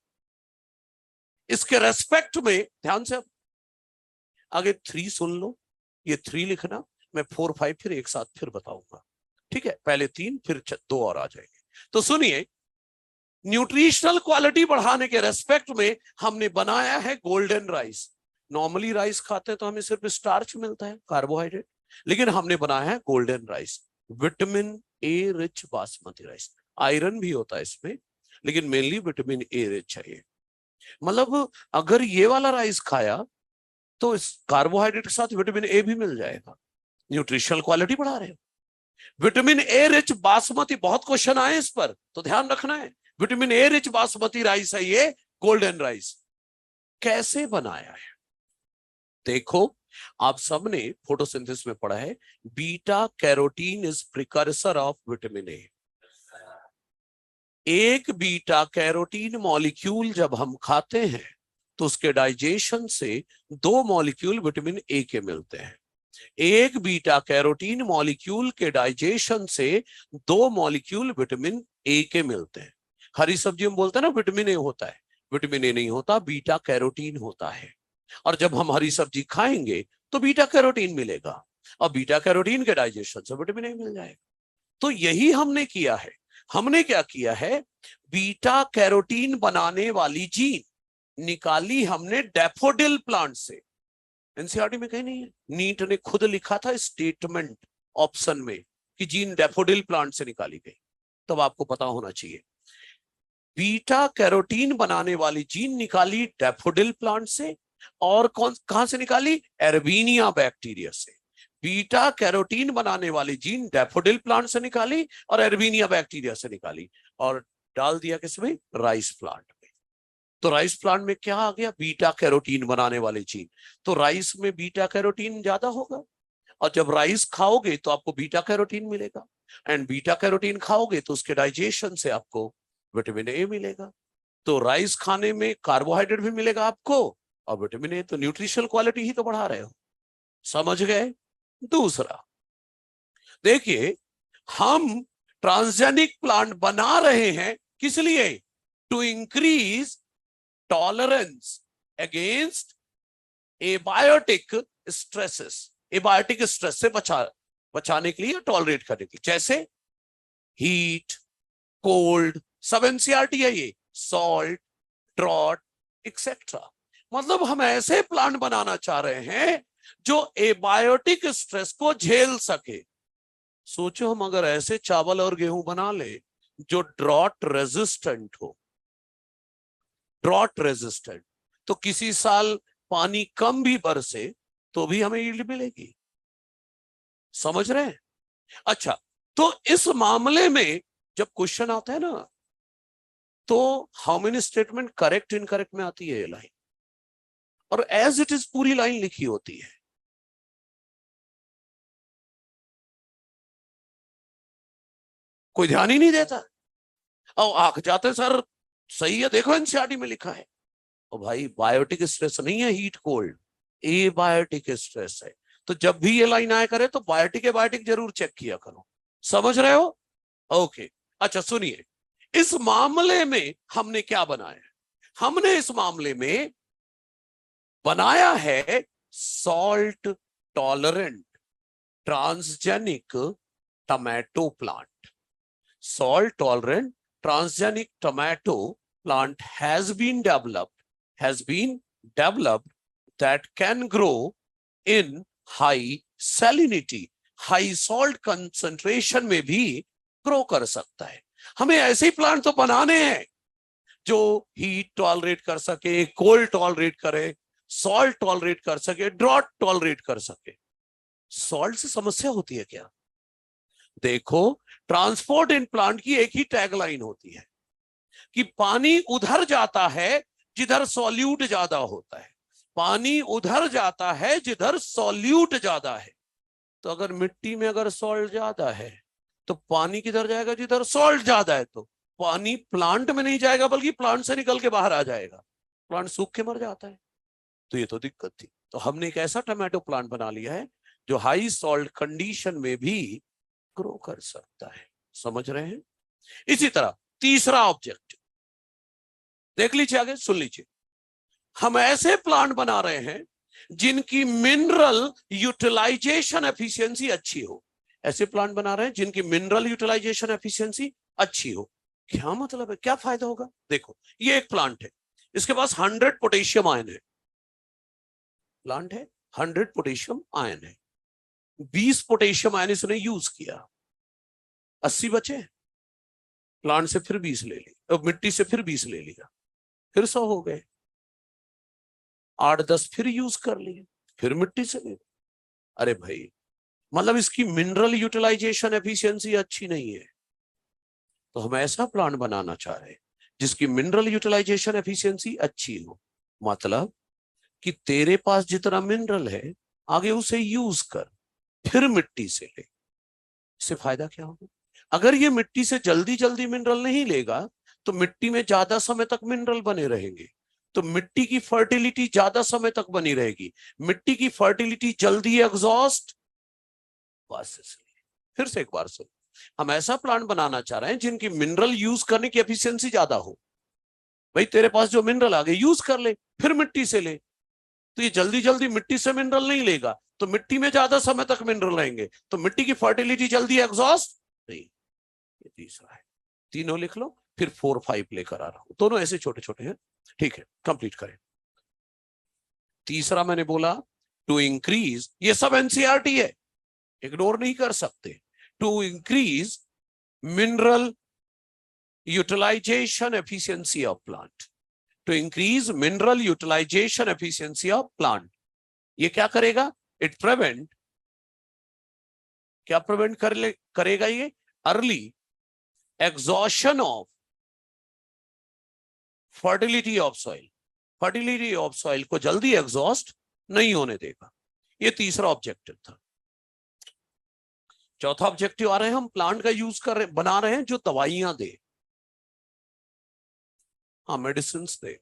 इसके रेस्पेक्ट में ध्यान से आगे 3 सुन लो, ये 3 लिखना, मैं 4 5 फिर एक साथ फिर बताऊंगा, ठीक है? पहले 3 फिर 2 और आ जाएंगे। तो सुनिए, न्यूट्रिशनल क्वालिटी बढ़ाने के रेस्पेक्ट में हमने बनाया है गोल्डन राइस। नॉर्मली राइस खाते हैं तो हमें सिर्फ स्टार्च मिलता है, कार्बोहाइड्रेट, लेकिन हमने बनाया है golden rice, vitamin A rich basmati rice. Iron भी होता है इसमें, लेकिन मेनली विटामिन ए रिच है ये। मतलब अगर ये वाला राइस खाया तो इस कार्बोहाइड्रेट के साथ विटामिन ए भी मिल जाएगा। न्यूट्रिशनल क्वालिटी बढ़ा रहे हो। विटामिन ए रिच बासमती, बहुत क्वेश्चन आए इस पर, तो ध्यान रखना है। Vitamin A rich basmati rice है ये गोल्डन राइस। कैसे बनाया है? देखो, आप सबने फोटोसिंथेसिस में पढ़ा है, beta carotene is precursor of vitamin A. एक बीटा कैरोटीन मॉलिक्यूल जब हम खाते हैं तो उसके डाइजेशन से 2 मॉलिक्यूल विटामिन ए के मिलते हैं। एक बीटा कैरोटीन मॉलिक्यूल के डाइजेशन से 2 मॉलिक्यूल विटामिन ए के मिलते हैं। हरी सब्जी में बोलते हैं ना विटामिन ए होता है, विटामिन ए नहीं होता, बीटा कैरोटीन होता है। और जब हम हरी सब्जी खाएंगे तो बीटा कैरोटीन मिलेगा, और बीटा कैरोटीन के डाइजेशन से विटामिन ए मिल जाएगा। तो यही हमने किया है। हमने क्या किया है, बीटा कैरोटीन बनाने वाली जीन निकाली हमने डैफोडिल प्लांट से। एनसीईआरटी में कहीं नहीं है, नीट ने खुद लिखा था स्टेटमेंट ऑप्शन में कि जीन डैफोडिल प्लांट से निकाली गई, तब आपको पता होना चाहिए। बीटा कैरोटीन बनाने वाली जीन निकाली डैफोडिल प्लांट से, और कहां से निकाली? एर्बीनिया बैक्टीरिया से। बीटा कैरोटीन बनाने वाली जीन डैफोडिल प्लांट से निकाली और एर्बीनिया बैक्टीरिया से निकाली, और डाल दिया किसमें? राइस प्लांट में। तो राइस प्लांट में क्या आ गया? बीटा कैरोटीन बनाने वाली जीन। तो राइस में बीटा कैरोटीन ज्यादा होगा, और जब राइस खाओगे तो आपको बीटा कैरोटीन मिलेगा, एंड बीटा कैरोटीन खाओगे तो उसके डाइजेशन से आपको विटामिन ए मिलेगा। तो राइस खाने में कार्बोहाइड्रेट भी मिलेगा आपको, और विटामिन ए, तो न्यूट्रिशनल क्वालिटी ही तो बढ़ा रहे हो। समझ गए? दूसरा, देखिए, हम ट्रांसजेनिक प्लांट बना रहे हैं किस लिए? To increase tolerance against abiotic stresses. Abiotic stress से बचाने के लिए, टॉलरेट करने के लिए, जैसे हीट, कोल्ड, सब एनसीईआरटी है ये, सॉल्ट, ड्रॉट एक्सेट्रा। मतलब हम ऐसे प्लांट बनाना चाह रहे हैं जो एबायोटिक स्ट्रेस को झेल सके। सोचो, हम अगर ऐसे चावल और गेहूं बना ले जो ड्रॉट रेजिस्टेंट हो, ड्रॉट रेजिस्टेंट, तो किसी साल पानी कम भी बरसे तो भी हमें यील्ड मिलेगी। समझ रहे हैं? अच्छा, तो इस मामले में जब क्वेश्चन आता है ना, तो how many statement correct incorrect में आती है ये लाइन, और एज इट इज पूरी लाइन लिखी होती है। कोई ध्यान ही नहीं देता, और आंख जाते सर सही है, देखो एनसीईआरटी में लिखा है। और भाई, बायोटिक स्ट्रेस नहीं है हीट कोल्ड, एबायोटिक स्ट्रेस है। तो जब भी ये लाइन आया करे तो बायोटिक एबायोटिक जरूर चेक किया करो। समझ रहे हो? ओके। अच्छा सुनिए, इस मामले में हमने क्या बनाया है? हमने इस मामले में बनाया है salt tolerant transgenic tomato plant. Salt tolerant transgenic tomato plant has been developed that can grow in high salinity, high salt concentration में भी ग्रो कर सकता है। हमें ऐसे प्लांट तो बनाने हैं जो हीट टॉलरेट कर सके, कोल्ड टॉलरेट करे, सॉल्ट टॉलरेट कर सके, ड्रॉट टॉलरेट कर सके। सॉल्ट से समस्या होती है क्या? देखो, ट्रांसपोर्ट इन प्लांट की एक ही टैगलाइन होती है कि पानी उधर जाता है जिधर सॉल्यूट ज्यादा होता है, पानी उधर जाता है जिधर सॉल्यूट ज्यादा है। तो अगर मिट्टी में अगर सॉल्ट ज्यादा है तो पानी किधर जाएगा? जिधर सॉल्ट ज्यादा है। तो पानी प्लांट में नहीं जाएगा बल्कि प्लांट से निकल के बाहर आ जाएगा, प्लांट सूख के मर जाता है। तो ये तो दिक्कत थी। तो हमने एक ऐसा टमाटो प्लांट बना लिया है जो हाई सॉल्ट कंडीशन में भी ग्रो कर सकता है। समझ रहे हैं? इसी तरह तीसरा ऑब्जेक्टिव देख लीजिए, आगे सुन लीजिए। हम ऐसे प्लांट बना रहे हैं जिनकी मिनरल यूटिलाइजेशन एफिशिएंसी अच्छी हो। ऐसे प्लांट बना रहे हैं जिनकी मिनरल यूटिलाइजेशन एफिशिएंसी अच्छी हो। क्या मतलब है, क्या फायदा होगा? देखो, ये एक प्लांट है, इसके पास 100 पोटेशियम आयन है। प्लांट है, 100 पोटेशियम आयन है, 20 पोटेशियम आयन इसने यूज किया, 80 बचे। प्लांट से फिर 20 ले लिया, मिट्टी से फिर 20 ले लिया, फिर 100 हो गए। 8-10 फिर यूज कर लिए, फिर मिट्टी से ले। अरे भाई, मतलब इसकी मिनरल यूटिलाइजेशन एफिशिएंसी अच्छी नहीं है। तो हम ऐसा प्लांट बनाना चाह रहे हैं जिसकी मिनरल यूटिलाइजेशन एफिशिएंसी अच्छी हो। मतलब कि तेरे पास जितना मिनरल है आगे उसे यूज कर, फिर मिट्टी से ले। इससे फायदा क्या होगा? अगर ये मिट्टी से जल्दी जल्दी मिनरल नहीं लेगा तो मिट्टी में ज्यादा समय तक मिनरल बने रहेंगे, तो मिट्टी की फर्टिलिटी ज्यादा समय तक बनी रहेगी। मिट्टी की फर्टिलिटी जल्दी एग्जॉस्ट। बस इसलिए फिर से एक बार सुन, हम ऐसा प्लांट बनाना चाह रहे हैं जिनकी मिनरल यूज करने की एफिशिएंसी ज्यादा हो। भाई तेरे पास जो मिनरल आ गए यूज कर ले, फिर मिट्टी से ले। तो ये जल्दी जल्दी मिट्टी से मिनरल नहीं लेगा, तो मिट्टी में ज्यादा समय तक मिनरल रहेंगे, तो मिट्टी की फर्टिलिटी जल्दी एग्जॉस्ट नहीं। ये तीसरा है। तीनों लिख लो, फिर 4-5 लेकर आ रहा हूं। दोनों ऐसे छोटे छोटे हैं, ठीक है, कंप्लीट करें। तीसरा मैंने बोला टू इंक्रीज, ये सब एनसीईआरटी है, इग्नोर नहीं कर सकते। To increase mineral utilisation efficiency of plant, to increase mineral utilisation efficiency of plant. ये क्या करेगा? इट प्रिवेंट, क्या प्रिवेंट करेगा ये? Early exhaustion of fertility of soil, fertility of soil को जल्दी एग्जॉस्ट नहीं होने देगा। ये तीसरा ऑब्जेक्टिव था। चौथा ऑब्जेक्टिव आ रहे हैं, हम प्लांट का यूज कर रहे, बना रहे हैं जो दवाइयां दे, हाँ मेडिसिन दे।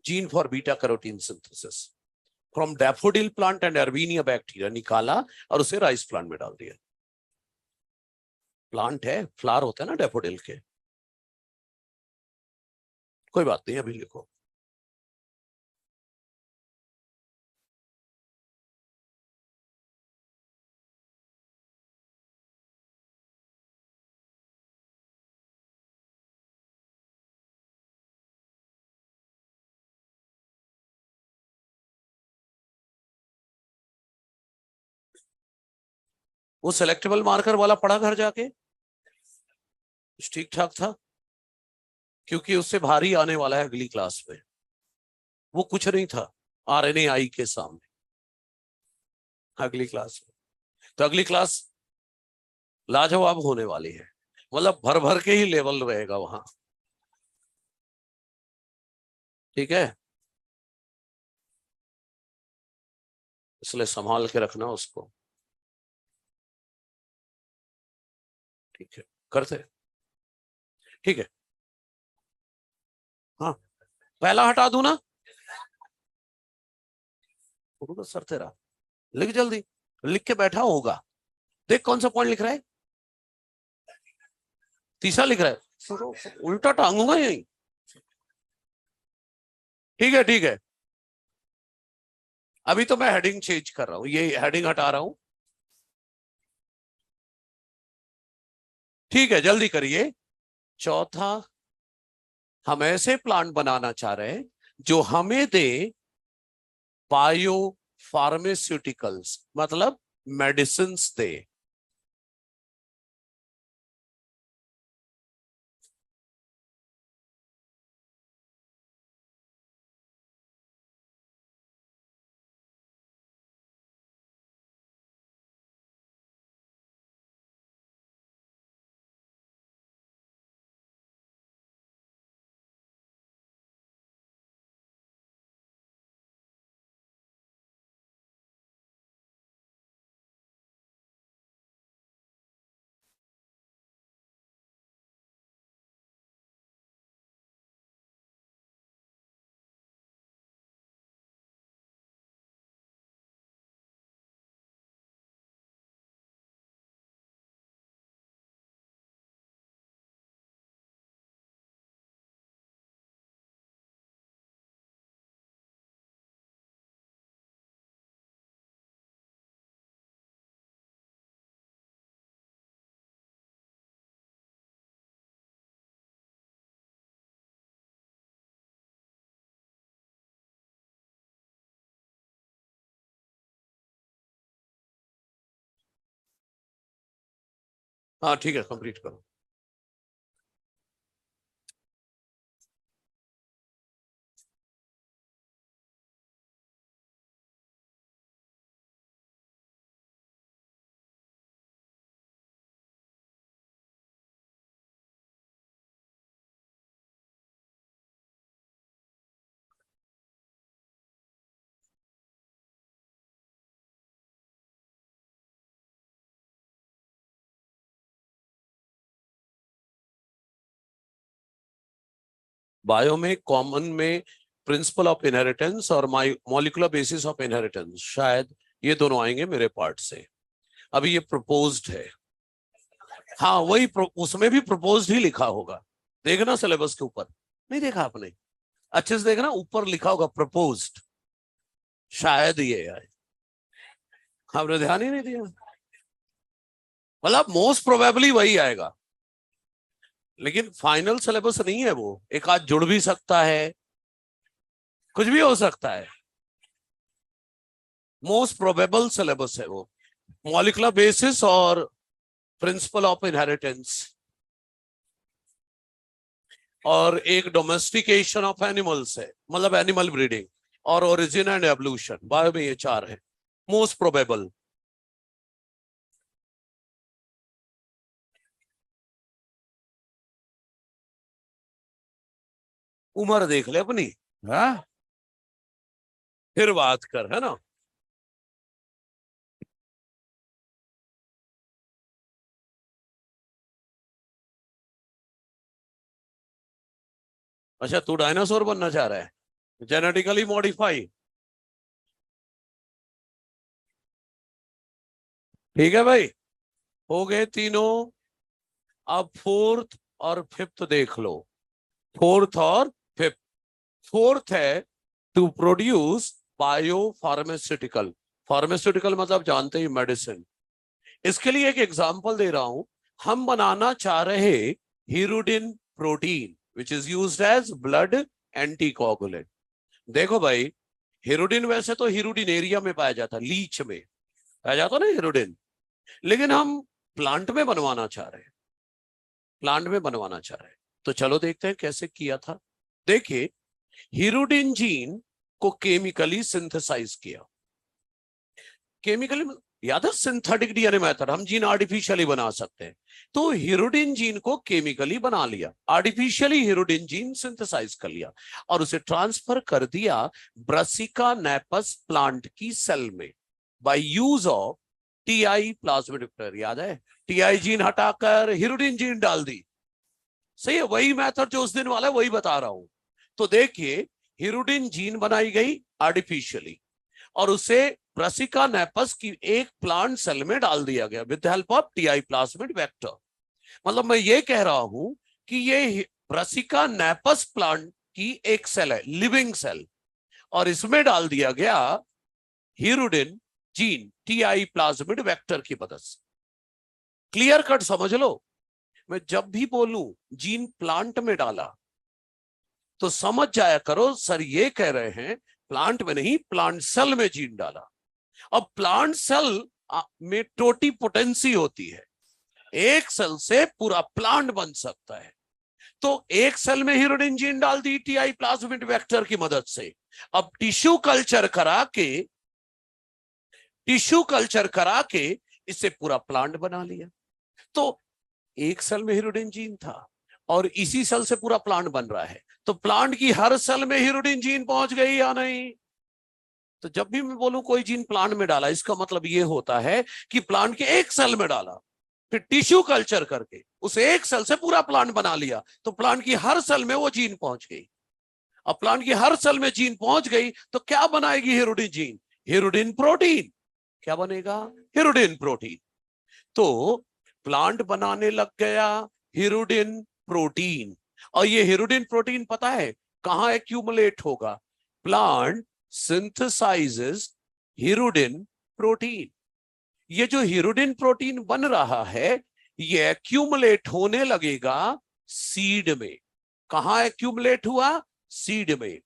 Gene for beta carotene synthesis from daffodil plant and Erwinia bacteria निकाला और उसे राइस प्लांट में डाल दिया। प्लांट है, फ्लावर होता है ना डैफोडिल के। कोई बात नहीं, अभी लिखो। वो सेलेक्टेबल मार्कर वाला पढ़ा घर जाके, ठीक ठाक था, क्योंकि उससे भारी आने वाला है अगली क्लास में। वो कुछ नहीं था आरएनएआई के सामने अगली क्लास में। तो अगली क्लास लाजवाब होने वाली है, मतलब भर भर के ही लेवल रहेगा वहां। ठीक है, इसलिए संभाल के रखना उसको। ठीक है, करते हैं। ठीक है, हाँ पहला हटा दूं ना, तो सर तेरा लिख जल्दी, लिख के बैठा होगा, देख कौन सा पॉइंट लिख रहा है, तीसरा लिख रहा है, उल्टा टांगूंगा यही। ठीक है ठीक है, अभी तो मैं हेडिंग चेंज कर रहा हूं, ये हेडिंग हटा रहा हूं। ठीक है जल्दी करिए। चौथा, हम ऐसे प्लांट बनाना चाह रहे हैं जो हमें दे बायो फार्मास्यूटिकल्स, मतलब मेडिसिन दे। हाँ ठीक है, कंप्लीट करो। बायो में कॉमन में प्रिंसिपल ऑफ इनहेरिटेंस और मॉलिक्यूलर बेसिस ऑफ इनहेरिटेंस, शायद ये दोनों आएंगे मेरे पार्ट से। अभी ये प्रपोज्ड है, हाँ वही उसमें भी प्रपोज्ड ही लिखा होगा, देखना सिलेबस के ऊपर, नहीं देखा आपने, अच्छे से देखना ऊपर लिखा होगा प्रपोज्ड, शायद ये आए, आपने ध्यान ही नहीं दिया, मतलब मोस्ट प्रोबेबली वही आएगा, लेकिन फाइनल सिलेबस नहीं है वो, एक आध जुड़ भी सकता है, कुछ भी हो सकता है, मोस्ट प्रोबेबल सिलेबस है वो, मॉलिक्यूलर बेसिस और प्रिंसिपल ऑफ इनहेरिटेंस, और एक डोमेस्टिकेशन ऑफ एनिमल्स है, मतलब एनिमल ब्रीडिंग, और ओरिजिन एंड एवोल्यूशन, बायो में ये चार है मोस्ट प्रोबेबल। उम्र देख ले अपनी, हाँ फिर बात कर, है ना। अच्छा तू डायनासोर बनना चाह रहा है, जेनेटिकली मॉडिफाई, ठीक है भाई, हो गए तीनों। अब फोर्थ और फिफ्थ देख लो, फोर्थ और फिफ्थ। फोर्थ है to produce bio pharmaceutical, pharmaceutical मतलब जानते ही मेडिसिन। इसके लिए एक एग्जांपल दे रहा हूं, हम बनाना चाह रहे hirudin protein which is used as blood anticoagulant. देखो भाई, हीरोडिन वैसे तो हीरोडिन एरिया में पाया जाता, लीच में पाया जाता ना हीरोडिन, लेकिन हम प्लांट में बनवाना चाह रहे हैं, प्लांट में बनवाना चाह रहे हैं, तो चलो देखते हैं कैसे किया था। देखिए, हीरोडिन जीन को केमिकली सिंथेसाइज किया, केमिकली याद है सिंथेटिक डीएनए मेथड, हम जीन आर्टिफिशियली बना सकते हैं, तो हीरोडिन जीन को केमिकली बना लिया, आर्टिफिशियली हीरोडिन जीन सिंथेसाइज कर लिया और उसे ट्रांसफर कर दिया ब्रासिका नेपस प्लांट की सेल में by use of TI plasmid repair. याद है, टीआई जीन हटाकर हीरोडिन जीन डाल दी, सही है, वही मेथड जो उस दिन वाला है वही बता रहा हूं। तो देखिए, हिरुडिन जीन बनाई गई आर्टिफिशियली और उसे ब्रासिका नेपस की एक प्लांट सेल में डाल दिया गया with help of TI plasmid vector. मतलब मैं ये कह रहा हूं कि ये ब्रासिका नेपस प्लांट की एक सेल है, लिविंग सेल, और इसमें डाल दिया गया hirudin gene TI plasmid vector की मदद से। क्लियर कट समझ लो। मैं जब भी बोलूं जीन प्लांट में डाला तो समझ जाया करो सर ये कह रहे हैं प्लांट में नहीं, प्लांट सेल में जीन डाला। अब प्लांट सेल में टोटीपोटेंसी होती है, एक सेल से पूरा प्लांट बन सकता है। तो एक सेल में हिरुडिन जीन डाल दी टीआई प्लाज्मिड वेक्टर की मदद से। अब टिश्यू कल्चर करा के इससे पूरा प्लांट बना लिया। तो एक सेल में हिरुडिन जीन था और इसी सेल से पूरा प्लांट बन रहा है, तो प्लांट की हर सेल में हिरुडिन जीन पहुंच गई या नहीं? तो जब भी मैं बोलूं कोई जीन प्लांट में डाला, इसका मतलब ये होता है कि प्लांट के एक सेल में डाला, फिर टिश्यू कल्चर करके उस एक सेल से पूरा प्लांट बना लिया, तो प्लांट की हर सेल में वो जीन पहुंच गई। अब प्लांट की हर सेल में जीन पहुंच गई तो क्या बनाएगी हिरुडिन जीन? Hirudin protein. क्या बनेगा? Hirudin protein. तो प्लांट बनाने लग गया हिरुडिन प्रोटीन। और ये हिरुडिन प्रोटीन पता है कहां एक्यूमुलेट होगा? Plant synthesises hirudin protein. ये जो हिरुडिन प्रोटीन बन रहा है ये एक्यूमुलेट होने लगेगा सीड में। कहां एक्यूमुलेट हुआ? सीड में।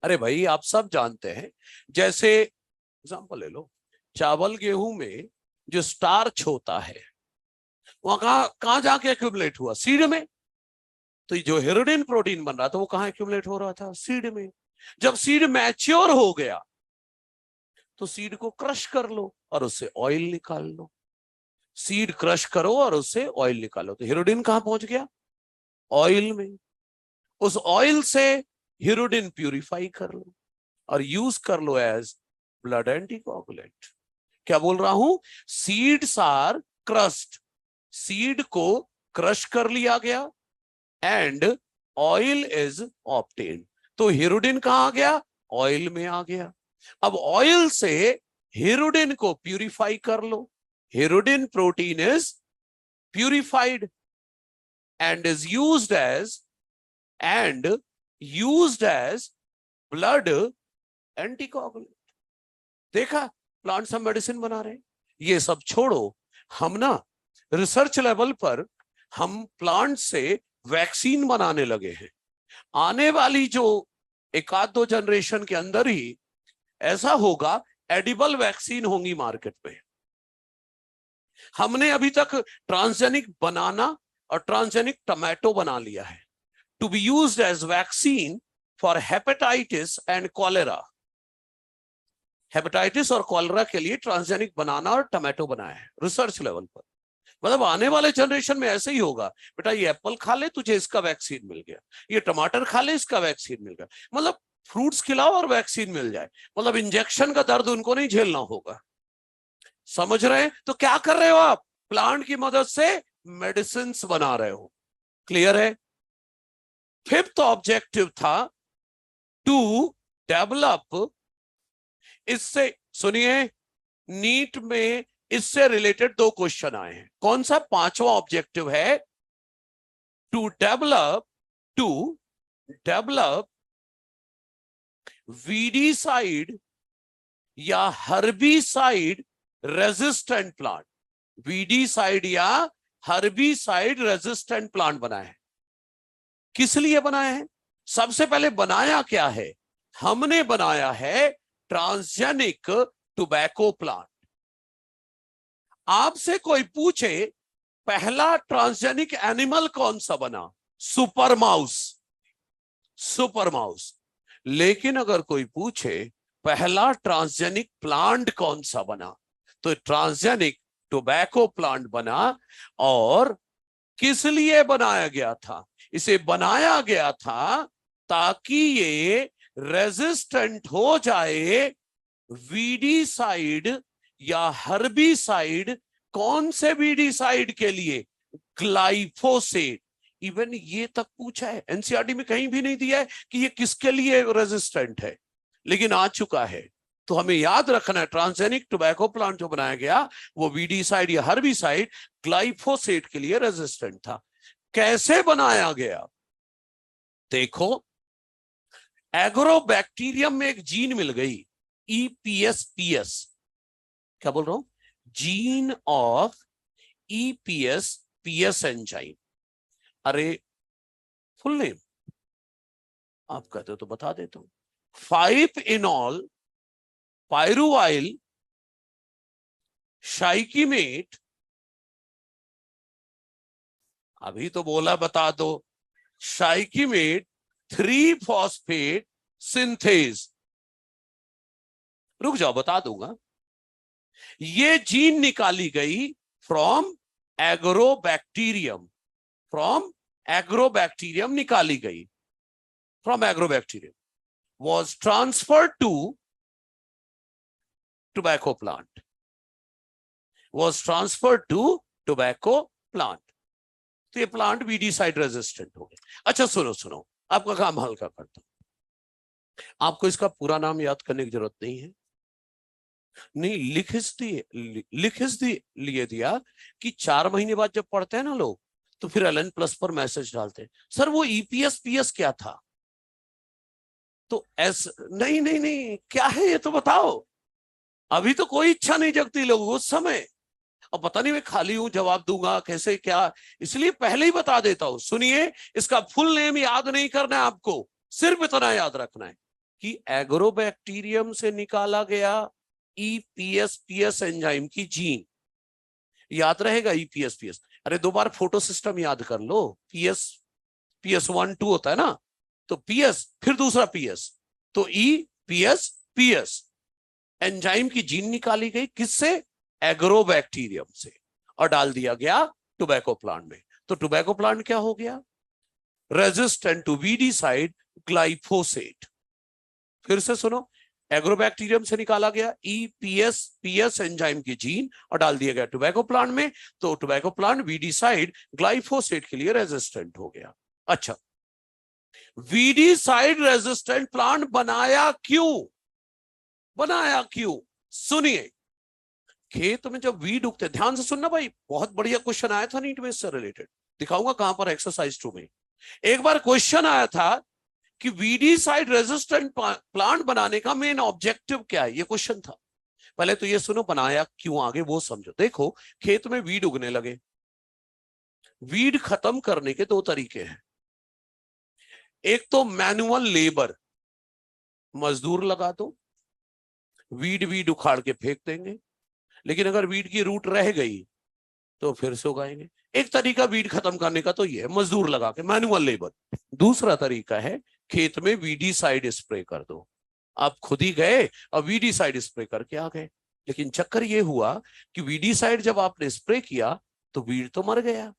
अरे भाई आप सब जानते हैं, जैसे एग्जांपल ले लो, चावल गेहूं में जो स्टार्च होता है वहां कहां जाके एक्यूमुलेट हुआ? सीड में। तो जो हिरुडिन प्रोटीन बन रहा था वो कहां एक्यूमुलेट हो रहा था? सीड में। जब सीड मैच्योर हो गया तो सीड को क्रश कर लो और उससे ऑयल निकाल लो। सीड क्रश करो और उससे ऑयल निकालो। तो हिरुडिन कहां पहुंच गया? ऑयल में। उस ऑयल से हिरुडिन प्यूरिफाई कर लो और यूज कर लो एज ब्लड एंटीकोगुलेंट। क्या बोल रहा हूं? Seeds are crushed. सीड को क्रश कर लिया गया एंड ऑयल इज ऑब्टेन्ड। तो हिरुडिन कहां आ गया? ऑयल में आ गया। अब ऑयल से हिरुडिन को प्यूरिफाई कर लो। Hirudin protein is purified and is used as blood anticoagulant. देखा, प्लांट सब मेडिसिन बना रहे हैं। ये सब छोड़ो, हम ना रिसर्च लेवल पर हम प्लांट से वैक्सीन बनाने लगे हैं। आने वाली जो एक आध दो जनरेशन के अंदर ही ऐसा होगा, एडिबल वैक्सीन होंगी मार्केट में। हमने अभी तक ट्रांसजेनिक बनाना और ट्रांसजेनिक टमाटो बना लिया है to be used as vaccine for hepatitis and cholera. Hepatitis और कॉलेरा के लिए ट्रांसजेनिक बनाना और टमाटो बनाया है रिसर्च लेवल पर। मतलब आने वाले जनरेशन में ऐसे ही होगा, बेटा ये एप्पल खा ले तुझे इसका वैक्सीन मिल गया, ये टमाटर खा ले इसका वैक्सीन मिल गया। मतलब फ्रूट्स खिलाओ और वैक्सीन मिल जाए। मतलब इंजेक्शन का दर्द उनको नहीं झेलना होगा। समझ रहे हैं? तो क्या कर रहे हो आप? प्लांट की मदद से मेडिसिन बना रहे हो। क्लियर है? फिफ्थ ऑब्जेक्टिव था टू डेवलप। इससे सुनिए, नीट में इससे रिलेटेड दो क्वेश्चन आए हैं। कौन सा? पांचवा ऑब्जेक्टिव है टू डेवलप वीडीसाइड या हर्बिसाइड रेजिस्टेंट प्लांट। वीडीसाइड या हर्बिसाइड रेजिस्टेंट प्लांट बनाए हैं। किस लिए बनाए हैं? सबसे पहले बनाया क्या है? हमने बनाया है ट्रांसजेनिक टोबैको प्लांट। आपसे कोई पूछे पहला ट्रांसजेनिक एनिमल कौन सा बना? Super mouse. लेकिन अगर कोई पूछे पहला ट्रांसजेनिक प्लांट कौन सा बना, तो ट्रांसजेनिक टोबैको प्लांट बना। और किस लिए बनाया गया था? इसे बनाया गया था ताकि ये रेजिस्टेंट हो जाए वीडीसाइड या हर्बिसाइड। कौन से वीडीसाइड के लिए? ग्लाइफोसेट। इवन ये तक पूछा है, एनसीईआरटी में कहीं भी नहीं दिया है कि ये किसके लिए रेजिस्टेंट है, लेकिन आ चुका है। तो हमें याद रखना है ट्रांसजेनिक टोबैको प्लांट जो बनाया गया वो वीडीसाइड या हर्बिसाइड ग्लाइफोसेट के लिए रेजिस्टेंट था। कैसे बनाया गया? देखो, एग्रोबैक्टीरियम में एक जीन मिल गई, EPS, क्या बोल रहा हूं, जीन ऑफ EPS एंजाइम। अरे फुल नेम आप कहते हो तो बता देता हूं, 5-enol पायरुवाइल शाइकीमेट। अभी तो बोला बता दो, शाइकीमेट 3-फॉस्फेट सिंथेज। रुक जाओ बता दूंगा। ये जीन निकाली गई फ्रॉम एग्रोबैक्टीरियम, निकाली गई from agrobacterium, was transferred to tobacco plant, तो ये प्लांट वीडीसाइड रेजिस्टेंट हो गया। अच्छा सुनो, आपका काम हल्का करता हूं। आपको इसका पूरा नाम याद करने की जरूरत नहीं है, नहीं लिख लिए दिया कि 4 महीने बाद जब पढ़ते हैं ना लोग, तो फिर LN+ पर मैसेज डालते हैं, सर वो EPS क्या था? तो नहीं क्या है ये तो बताओ। अभी तो कोई इच्छा नहीं जगती लोगों को उस समय, अब पता नहीं मैं खाली हूं जवाब दूंगा कैसे क्या, इसलिए पहले ही बता देता हूं। सुनिए, इसका फुल नेम याद नहीं करना है आपको, सिर्फ इतना याद रखना है कि एग्रोबैक्टीरियम से निकाला गया EPS एंजाइम की जीन, याद रहेगा EPS। अरे 2 बार फोटो सिस्टम याद कर लो, PS1 2 होता है ना, तो PS फिर दूसरा PS, तो EPS एंजाइम की जीन निकाली गई किससे? एग्रोबैक्टीरियम से, और डाल दिया गया टोबैको प्लांट में। तो टोबैको प्लांट क्या हो गया? Resistant to weedicide glyphosate. फिर से सुनो, एग्रोबैक्टीरियम से निकाला गया EPS एंजाइम की जीन और डाल दिया गया टोबैको प्लांट में, तो टोबैको प्लांट वीडीसाइड ग्लाइफोसेट के लिए रेजिस्टेंट हो गया। अच्छा, वीडीसाइड रेजिस्टेंट प्लांट बनाया क्यों? सुनिए, खेत में जब वीड उगते, ध्यान से सुनना भाई, बहुत बढ़िया क्वेश्चन आया था नीट में इससे रिलेटेड, दिखाऊंगा कहां पर, एक्सरसाइज 2 में एक बार क्वेश्चन आया था कि वीडीसाइड रेजिस्टेंट प्लांट बनाने का मेन ऑब्जेक्टिव क्या है, ये क्वेश्चन था। पहले तो ये सुनो, बनाया क्यों, आगे वो समझो। देखो, खेत में वीड उगने लगे, वीड खत्म करने के 2 तरीके हैं। एक तो मैनुअल लेबर, मजदूर लगा दो, वीड उखाड़ के फेंक देंगे, लेकिन अगर वीड की रूट रह गई तो फिर से उगाएंगे। एक तरीका वीड खत्म करने का तो ये है, मजदूर लगा के, मैनुअल लेबर। दूसरा तरीका है खेत में वीडीसाइड स्प्रे कर दो। आप खुद ही गए और वीडीसाइड स्प्रे करके आ गए, लेकिन चक्कर ये हुआ कि वीडीसाइड जब आपने स्प्रे किया तो वीड तो मर गया,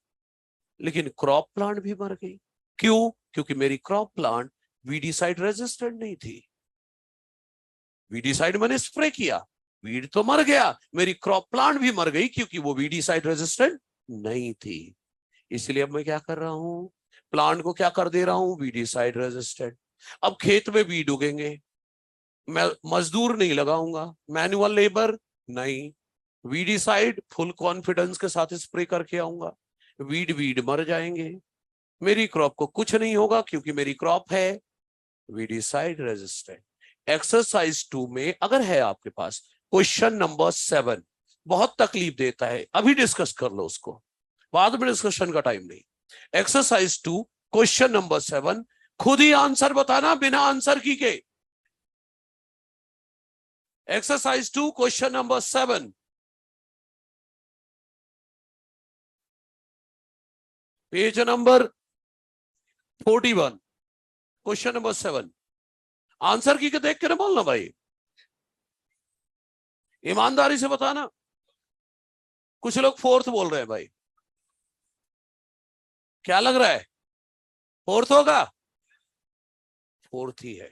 लेकिन क्रॉप प्लांट भी मर गई। क्यों? क्योंकि मेरी क्रॉप प्लांट वीडीसाइड रेजिस्टेंट नहीं थी। वीडीसाइड मैंने स्प्रे किया, वीड तो मर गया, मेरी क्रॉप प्लांट भी मर गई क्योंकि वो वीडीसाइड रेजिस्टेंट नहीं थी। इसलिए अब मैं क्या कर रहा हूं, प्लांट को क्या कर दे रहा हूं, वीडीसाइड रेजिस्टेंट। अब खेत में वीड उगेंगे, मैं मजदूर नहीं लगाऊंगा, मैनुअल लेबर नहीं, वीडीसाइड फुल कॉन्फिडेंस के साथ स्प्रे करके आऊंगा, वीड मर जाएंगे, मेरी क्रॉप को कुछ नहीं होगा क्योंकि मेरी क्रॉप है वीडीसाइड रेजिस्टेंट। एक्सरसाइज 2 में अगर है आपके पास, क्वेश्चन नंबर 7 बहुत तकलीफ देता है, अभी डिस्कस कर लो उसको, बाद में डिस्कशन का टाइम नहीं। एक्सरसाइज 2 क्वेश्चन नंबर 7, खुद ही आंसर बताना बिना आंसर की के। Exercise 2 question number 7, page number 41, question number 7, answer की के देख के ना बोलना भाई, ईमानदारी से बताना। कुछ लोग 4th बोल रहे हैं भाई, क्या लग रहा है 4th होगा? 4th ही है।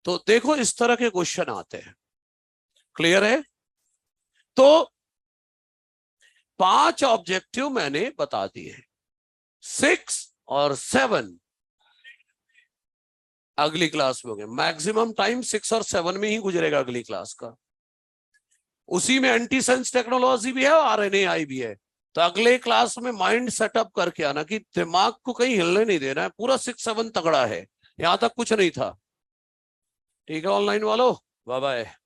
तो देखो इस तरह के क्वेश्चन आते हैं, क्लियर है? तो 5 ऑब्जेक्टिव मैंने बता दिए, 6 और 7 अगली क्लास में होंगे। मैक्सिमम टाइम 6 और 7 में ही गुजरेगा अगली क्लास का। उसी में एंटी सेंस टेक्नोलॉजी भी है और आरएनएआई भी है। तो अगले क्लास में माइंड सेटअप करके आना कि दिमाग को कहीं हिलने नहीं देना है, पूरा 6-7 तगड़ा है, यहां तक कुछ नहीं था। ठीक है ऑनलाइन वालों, बाय बाय।